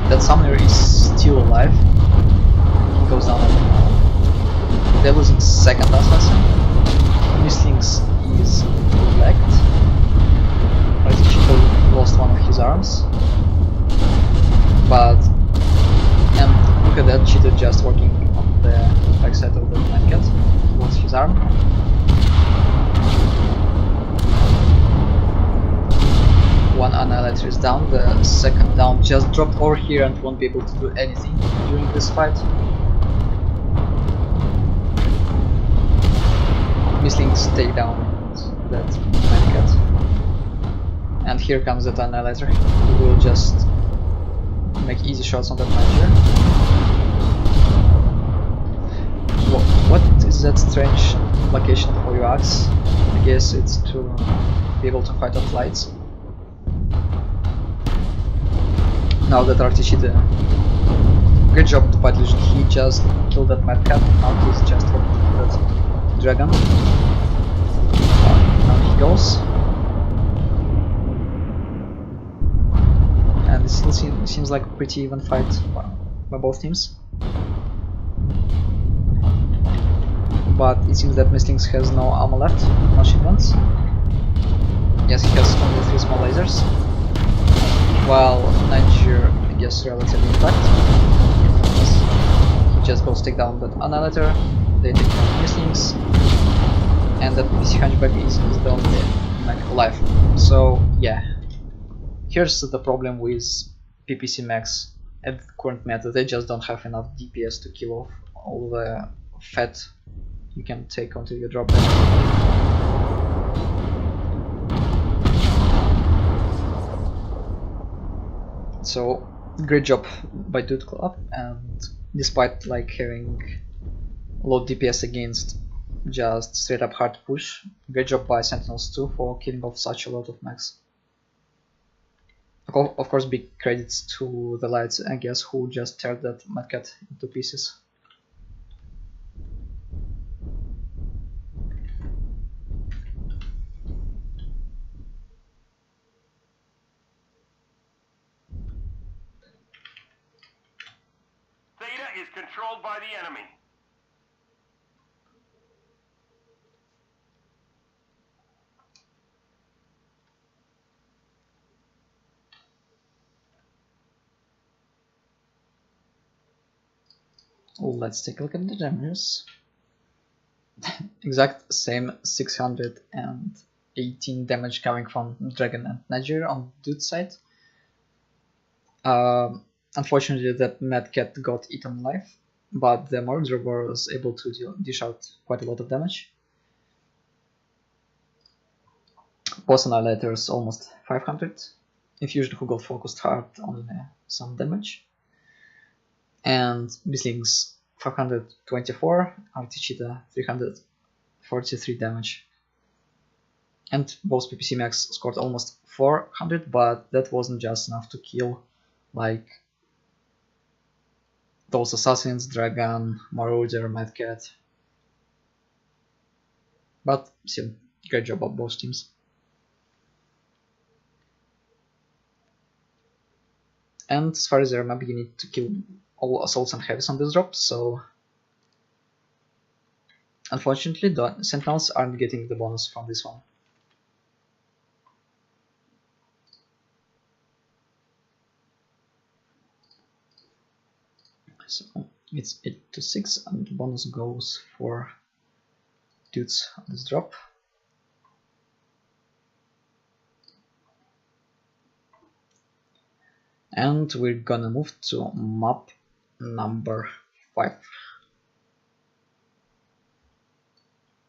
That summoner is still alive. He goes down. they're losing second assassin. Mislings is lagged. Artichito lost one of his arms. But, and look at that, Cheetah just working on the back side of the blanket. Lost his arm. One annihilator is down, the second down just dropped over here and won't be able to do anything during this fight. Mislings take down that medkit. And here comes that annihilator. He will just make easy shots on that manager. What is that strange location for your axe? I guess it's to be able to fight off lights. Now that Artichita, good job to Bad Illusion, he just killed that mad cat. Now he's just working that dragon. Now he goes. And it still seems like a pretty even fight by both teams. But it seems that Mislings has no armor left, no shipments. Yes, he has only 3 small lasers. While Niger, I guess, relatively intact. He just goes take down that annihilator, they take down Mislings, and that PC Hunchback is the only mech alive. So yeah, here's the problem with PPC mechs at the current meta. They just don't have enough DPS to kill off all the fat you can take until you drop them. So great job by Dude Club, and despite like having low DPS against just straight up hard push, great job by Sentinels too for killing off such a lot of mechs. Of course, big credits to the lights, I guess, who just teared that medkit into pieces. Theta is controlled by the enemy. Let's take a look at the damages. Exact same 618 damage coming from Dragon and Niger on Dude's side. Unfortunately, that medkit got eaten alive, but the Marauder was able to dish out quite a lot of damage. Boss Annihilators almost 500. Infusion who got focused hard on some damage. And Mislings 524, Artichita 343 damage. And both PPC mechs scored almost 400, but that wasn't just enough to kill like those assassins, Dragon, Marauder, Medcat. But still, great job of both teams. And as far as I remember, you need to kill all assaults and heavies on this drop, so unfortunately the Sentinels aren't getting the bonus from this one. So it's 8 to 6 and the bonus goes for Dudes on this drop. And we're gonna move to map number 5,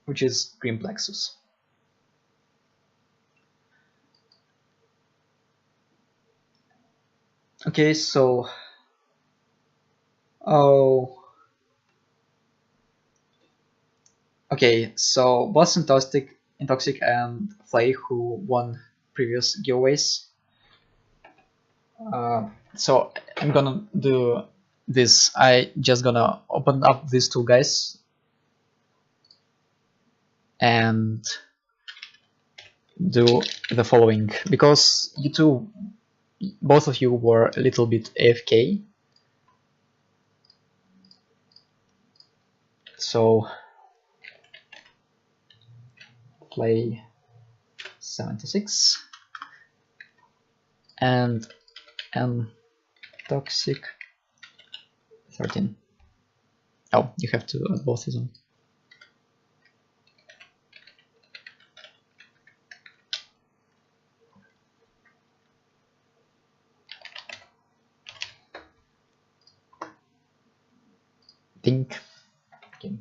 which is Green Plexus. Okay, so both Intoxic and Flay, who won previous giveaways. So I'm gonna do this. I just gonna open up these two guys and do the following, because you two, both of you were a little bit AFK. So play 76 and toxic 13. Oh, you have to add both of them. Think. Okay.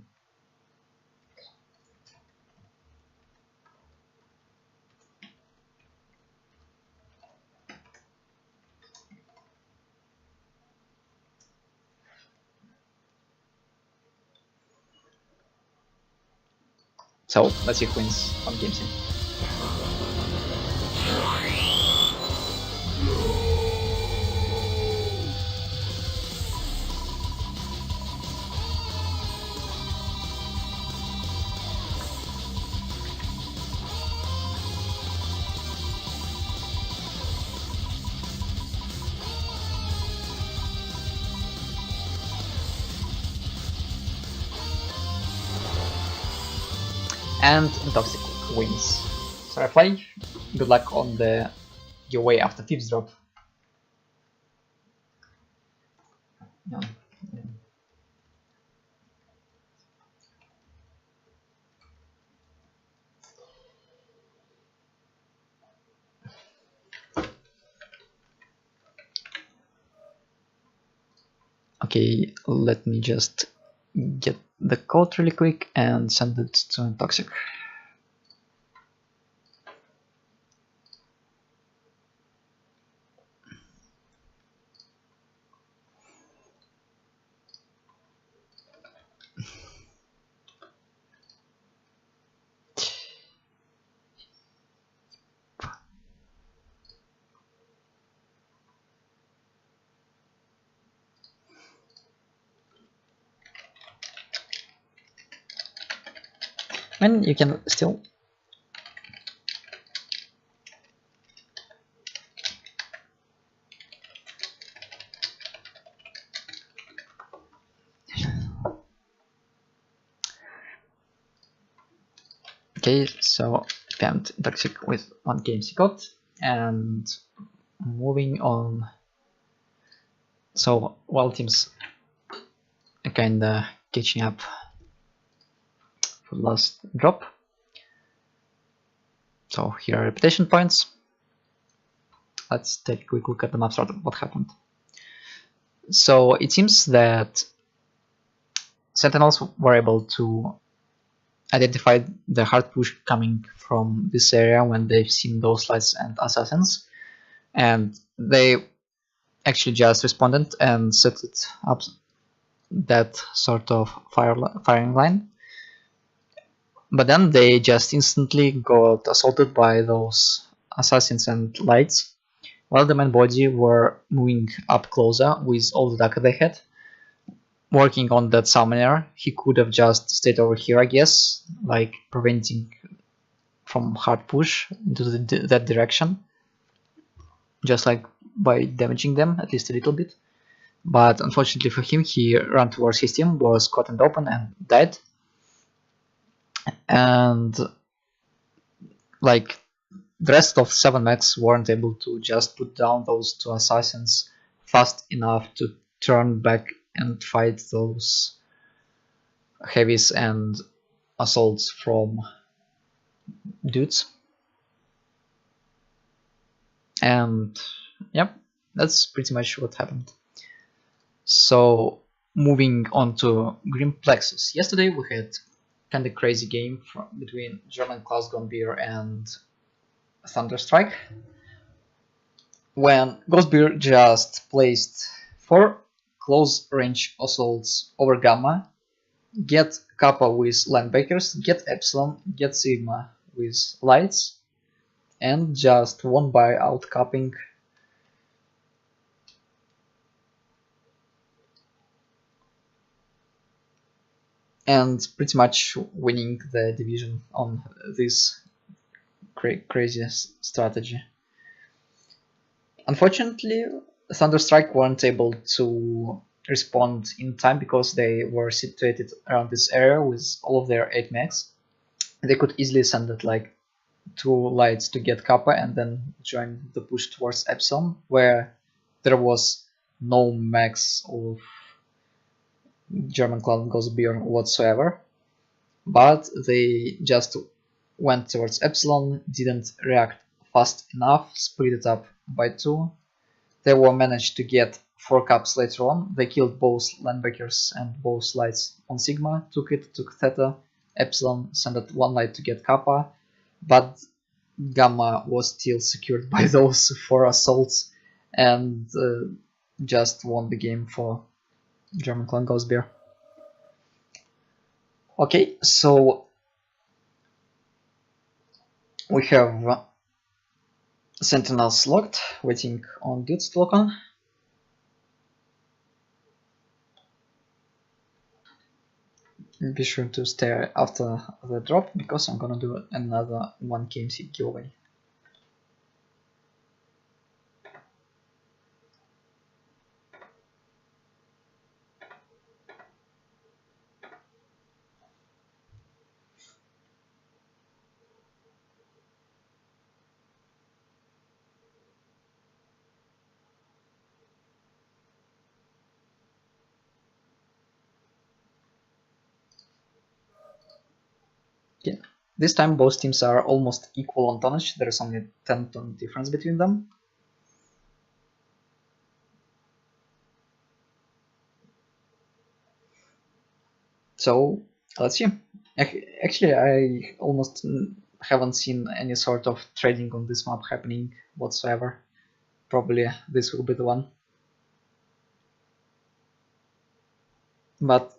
So let's see who wins on game sim. And Toxic wins. So I play. Good luck on the giveaway after 5th drop. No. Okay, let me just get the code really quick and send it to Toxic. And you can still okay, so found Toxic with 1 game got, and moving on. So while teams are kinda catching up for the last drop. So here are reputation points. Let's take a quick look at the map start of what happened. So it seems that Sentinels were able to identify the hard push coming from this area when they've seen those lights and assassins, and they actually just responded and set it up that sort of firing line. But then they just instantly got assaulted by those assassins and lights, while the main body were moving up closer with all the data they had. Working on that summoner, he could have just stayed over here, I guess, like preventing from hard push into that direction, just like by damaging them at least a little bit. But unfortunately for him, he ran towards his team, was caught in the open and died. And like the rest of 7 mechs weren't able to just put down those 2 assassins fast enough to turn back and fight those heavies and assaults from dudes. And yep, that's pretty much what happened. So moving on to Grim Plexus. Yesterday we had kind of crazy game between German Klaus Gonbeer and Thunderstrike, when Ghostbeer just placed 4 close range assaults over Gamma, get Kappa with linebackers, get Epsilon, get Sigma with lights, and just won by outcapping and pretty much winning the division on this crazy strategy. Unfortunately, Thunderstrike weren't able to respond in time because they were situated around this area with all of their 8 mechs. they could easily send it like 2 lights to get Kappa and then join the push towards Epsilon, where there was no max of German clan Gosbeer whatsoever. But they just went towards Epsilon, didn't react fast enough, split it up by 2. They were managed to get 4 caps later on. They killed both linebackers and both lights on Sigma, took Theta, Epsilon, sent 1 light to get Kappa, but Gamma was still secured by those 4 assaults and just won the game for German clan Gosbeer. Okay, so we have Sentinels locked, waiting on dudes to lock on. Be sure to stay after the drop, because I'm gonna do another 1 KMC giveaway. Yeah. This time both teams are almost equal on tonnage, there is only 10 ton difference between them. So let's see. Actually, I almost haven't seen any sort of trading on this map happening whatsoever. Probably this will be the one. But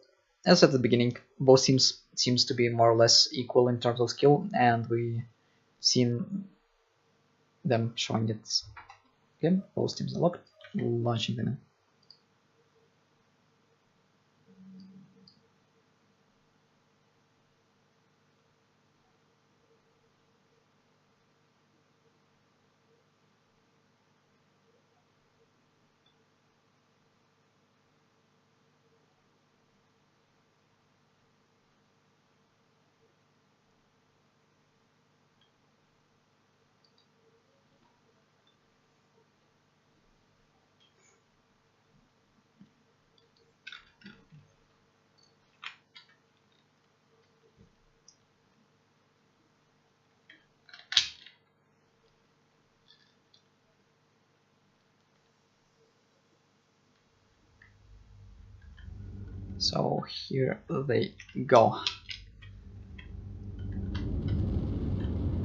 as at the beginning, both teams seems to be more or less equal in terms of skill, and we seen them showing it. Okay, both teams are locked, launching them in. So here they go.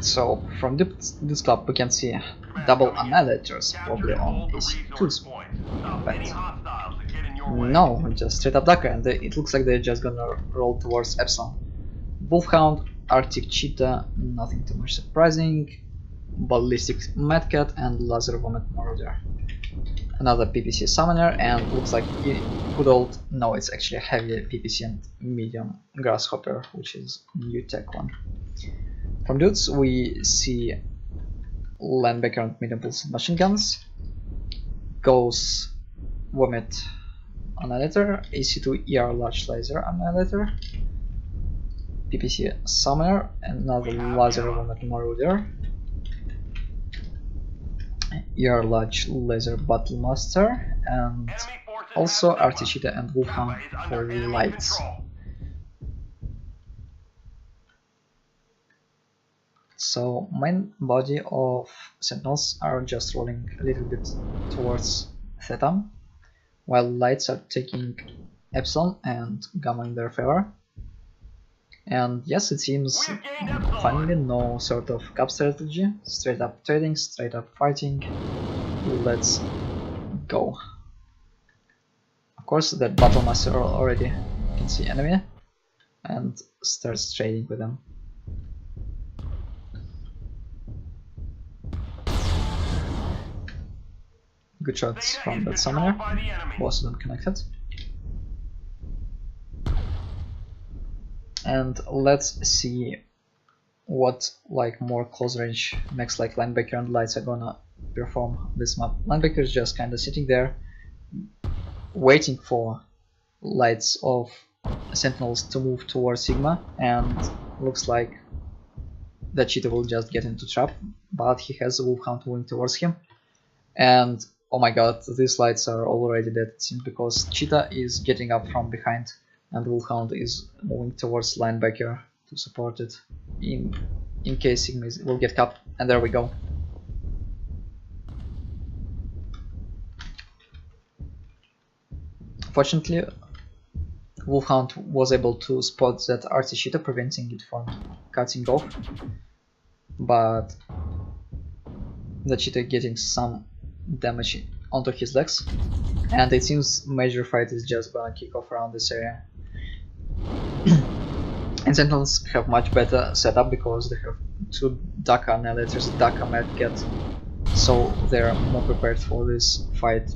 So from this club we can see double annihilators probably on AC2's but no, just straight up Dakar, and it looks like they're just gonna roll towards Epsilon. Wolfhound, Arctic Cheetah, nothing too much surprising, Ballistic Madcat and Laser Vomit Marauder. Another PPC Summoner, and looks like good old, no, it's actually a heavy PPC and medium Grasshopper, which is new tech one. From dudes we see linebacker and medium pulse machine guns, Ghost Vomit Annihilator, AC2 ER Large Laser Annihilator, PPC Summoner, another Laser Vomit Marauder, ER Large Laser Battle Master, and also Artichita and Wolfhound for lights. So main body of Sentinels are just rolling a little bit towards Theta, while lights are taking Epsilon and Gamma in their favor. And yes, it seems finally no sort of cap strategy, straight up trading, straight up fighting. Let's go. Of course, that Battle Master already can see enemy and starts trading with them. Good shots from that summoner, both of them connected. And let's see what like more close range mechs like linebacker and lights are gonna perform this map. Linebacker is just kinda sitting there waiting for lights of Sentinels to move towards Sigma, and looks like that cheetah will just get into trap, but he has a wolfhound moving towards him. And oh my god, these lights are already dead, it seems, because cheetah is getting up from behind and wolfhound is moving towards linebacker to support it in case Sigma will get capped. And there we go. Fortunately, wolfhound was able to spot that RT cheetah, preventing it from cutting off, but the cheetah getting some damage onto his legs, and it seems major fight is just gonna kick off around this area. And Sentinels have much better setup because they have 2 Daka annihilators, Daka medkit, so they're more prepared for this fight.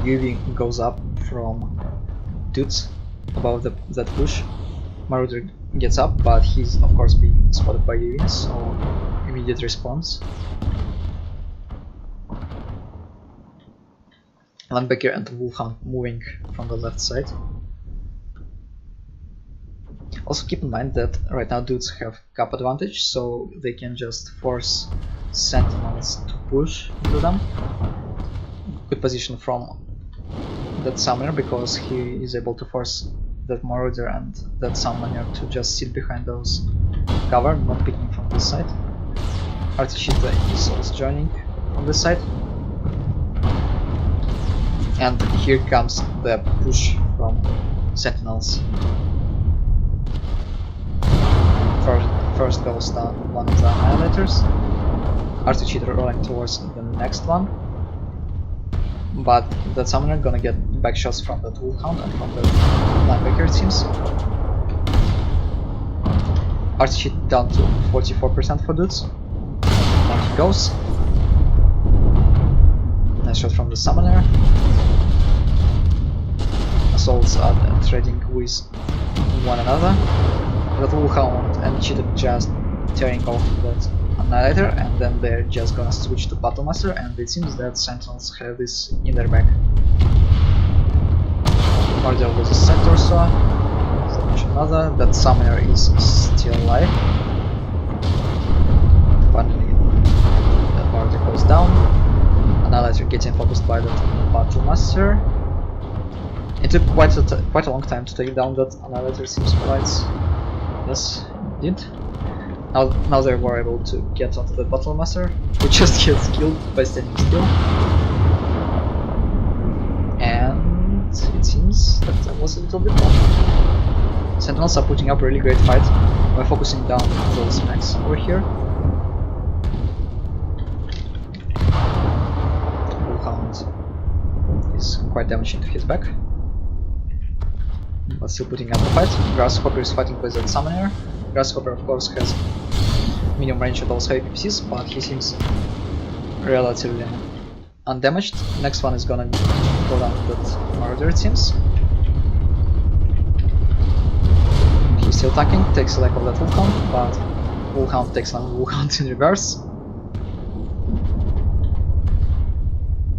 UV goes up from dudes above that push. Marauder gets up, but he's of course being spotted by UV, so immediate response. Linebacker and wolfhound moving from the left side. Also keep in mind that right now dudes have cap advantage, so they can just force Sentinels to push into them. Good position from that summoner because he is able to force that Marauder and that summoner to just sit behind those cover, not picking from this side. Artichita is also joining on this side. And here comes the push from Sentinels. First goes down one of the annihilators. Artichita rolling towards the next one. But that summoner gonna get back shots from that wolfhound and from the linebacker, it seems. Artichita down to 44% for dudes. Down he goes. Nice shot from the summoner. Assaults are trading with one another. That wolfhound and cheetah just tearing off that annihilator, and then they're just gonna switch to battlemaster, and it seems that Sentinels have this in their back. Marauder was a set or so. Another. That summoner is still alive. Finally, that Marauder goes down. Annihilator getting focused by that battlemaster. It took quite a long time to take down that annihilator, seems lights. Yes, it did. Now they were able to get onto the battlemaster, who just gets killed by standing still. And it seems that was a little bit more. Sentinels are putting up a really great fight by focusing down those mechs over here. Wolfhound is quite damaging to his back, but still putting up the fight. Grasshopper is fighting with that summoner. Grasshopper of course has medium range at those heavy PPCs, but he seems relatively undamaged. Next one is gonna go down to that Marauder, it seems. He's still tanking, takes a leg of that wolfhound, but wolfhound takes another wolfhound in reverse.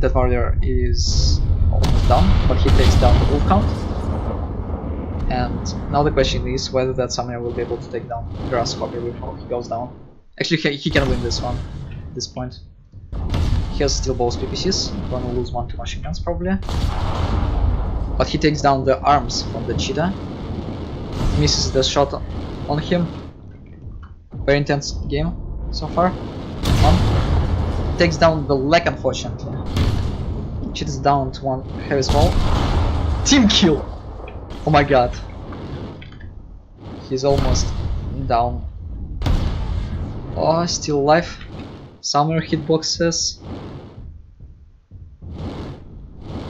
That Marauder is almost down, but he takes down the wolfhound. And now the question is whether that summoner will be able to take down Grasshopper before he goes down. Actually, he can win this one at this point. He has still both PPCs, gonna lose 1 to machine guns probably. But he takes down the arms from the cheetah. Misses the shot on him. Very intense game so far. Takes down the leg, unfortunately. Cheetah's down to 1 heavy small. Team kill! Oh my god. He's almost down. Oh, still alive. Summoner hitboxes.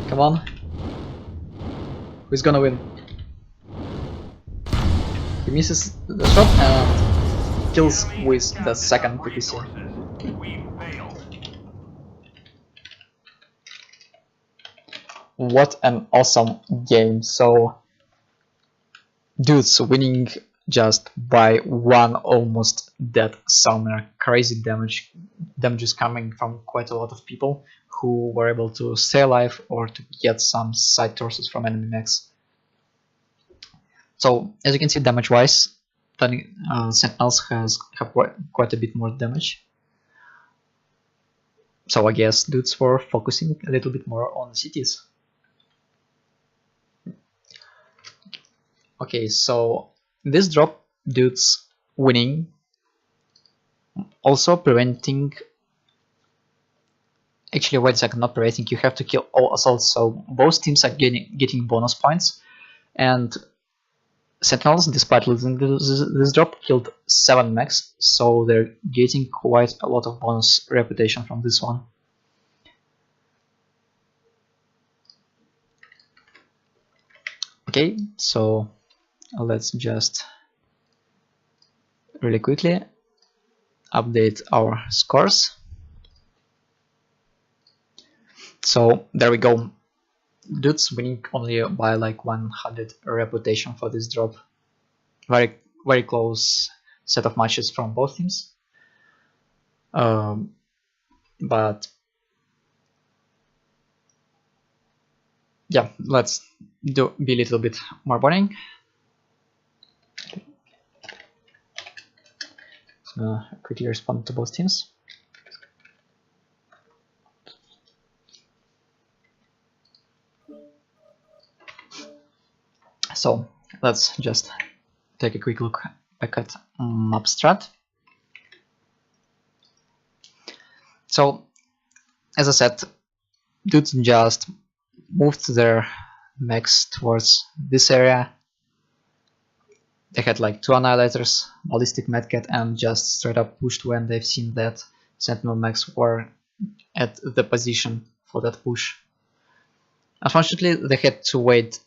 Come on. Who's gonna win? He misses the shot and kills with the second PPC. What an awesome game. So dudes winning just by 1 almost dead summoner. Crazy damages coming from quite a lot of people who were able to stay alive or to get some side torsos from enemy mechs. So as you can see, damage wise, Sentinels have quite a bit more damage. So I guess dudes were focusing a little bit more on cities. Okay, so this drop, dudes winning, also preventing. Actually, wait a second, not preventing. You have to kill all assaults, so both teams are getting bonus points, and Sentinels, despite losing this drop, killed 7 mechs, so they're getting quite a lot of bonus reputation from this one. Okay, so let's just really quickly update our scores. So there we go. Dudes winning only by like 100 reputation for this drop. Very close set of matches from both teams. But yeah, let's be a little bit more boring. So quickly respond to both teams. So let's just take a quick look back at map strat. So as I said, dudes just moved their mechs towards this area. They had like 2 annihilators, ballistic medkit, and just straight up pushed when they've seen that sentinel mechs were at the position for that push. Unfortunately, they had to wait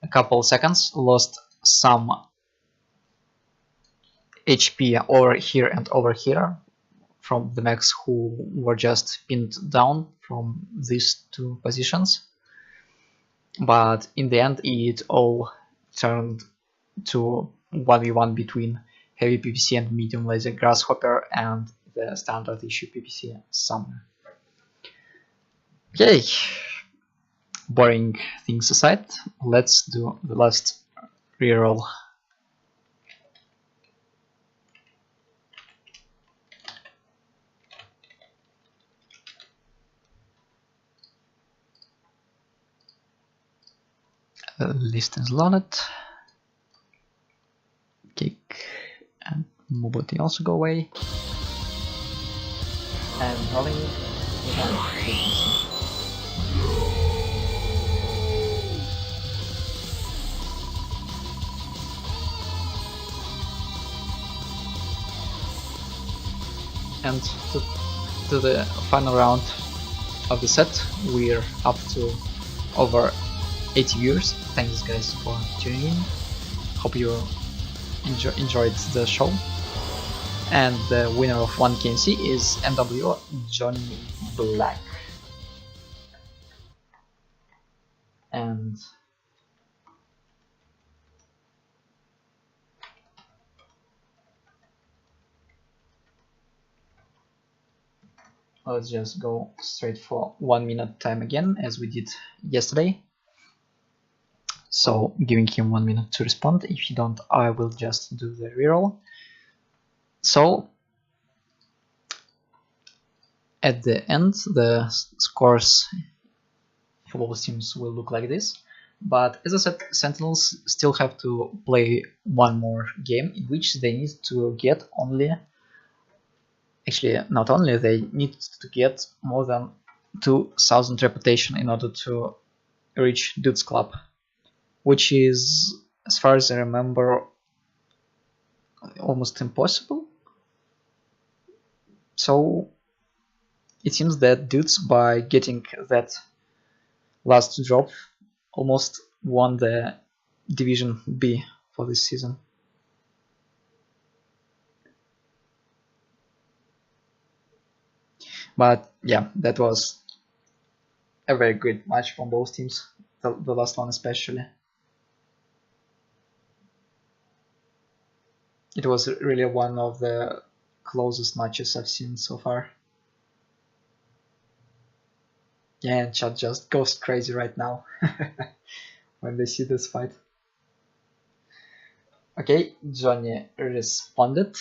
a couple seconds, lost some HP over here and over here from the mechs who were just pinned down from these 2 positions. But in the end, it all turned to 1v1 between heavy PPC and medium laser grasshopper and the standard issue PPC summoner. Okay, boring things aside, let's do the last reroll. List is loaded. Kick and mobility also go away. And rolling. And to the final round of the set, we're up to over 80 viewers. Thanks guys for tuning in. Hope you enjoyed the show. And the winner of 1 KMC is MW Johnny Black. And let's just go straight for 1 minute time again, as we did yesterday. So giving him 1 minute to respond. If you don't, I will just do the reroll. So at the end, the scores for both teams will look like this. But as I said, Sentinels still have to play 1 more game in which they need to get only. Actually, not only, they need to get more than 2000 reputation in order to reach Dudes Club, which is, as far as I remember, almost impossible. So it seems that Dudes, by getting that last drop, almost won the Division B for this season. But yeah, that was a very good match from both teams, the last one especially. It was really one of the closest matches I've seen so far. Yeah, and chat just goes crazy right now when they see this fight. Okay, Johnny responded.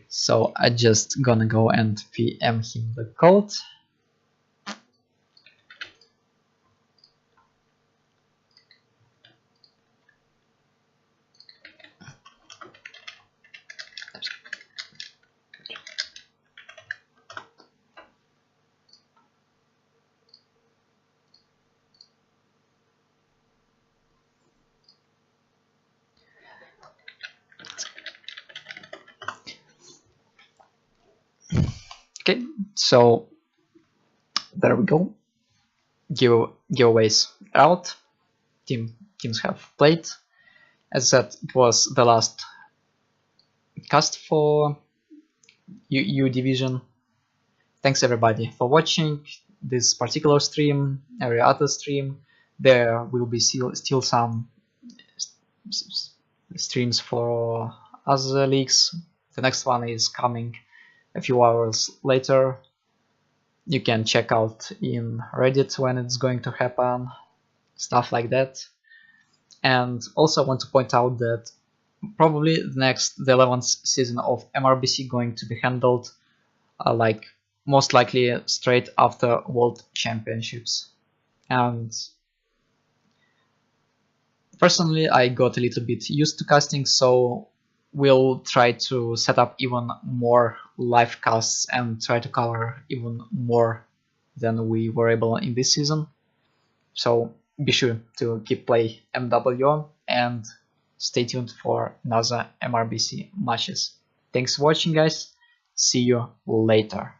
So I just gonna go and PM him the code. Okay, so there we go. Giveaways out. Teams have played. As I said, it was the last cast for U Division. Thanks everybody for watching this particular stream, every other stream. There will be still some streams for other leagues. The next one is coming a few hours later. You can check out in Reddit when it's going to happen, stuff like that. And also I want to point out that probably the 11th season of MRBC going to be handled like most likely straight after World Championships. And personally I got a little bit used to casting, so we'll try to set up even more live casts and try to cover even more than we were able in this season. So be sure to keep play MWO and stay tuned for another MRBC matches. Thanks for watching, guys. See you later.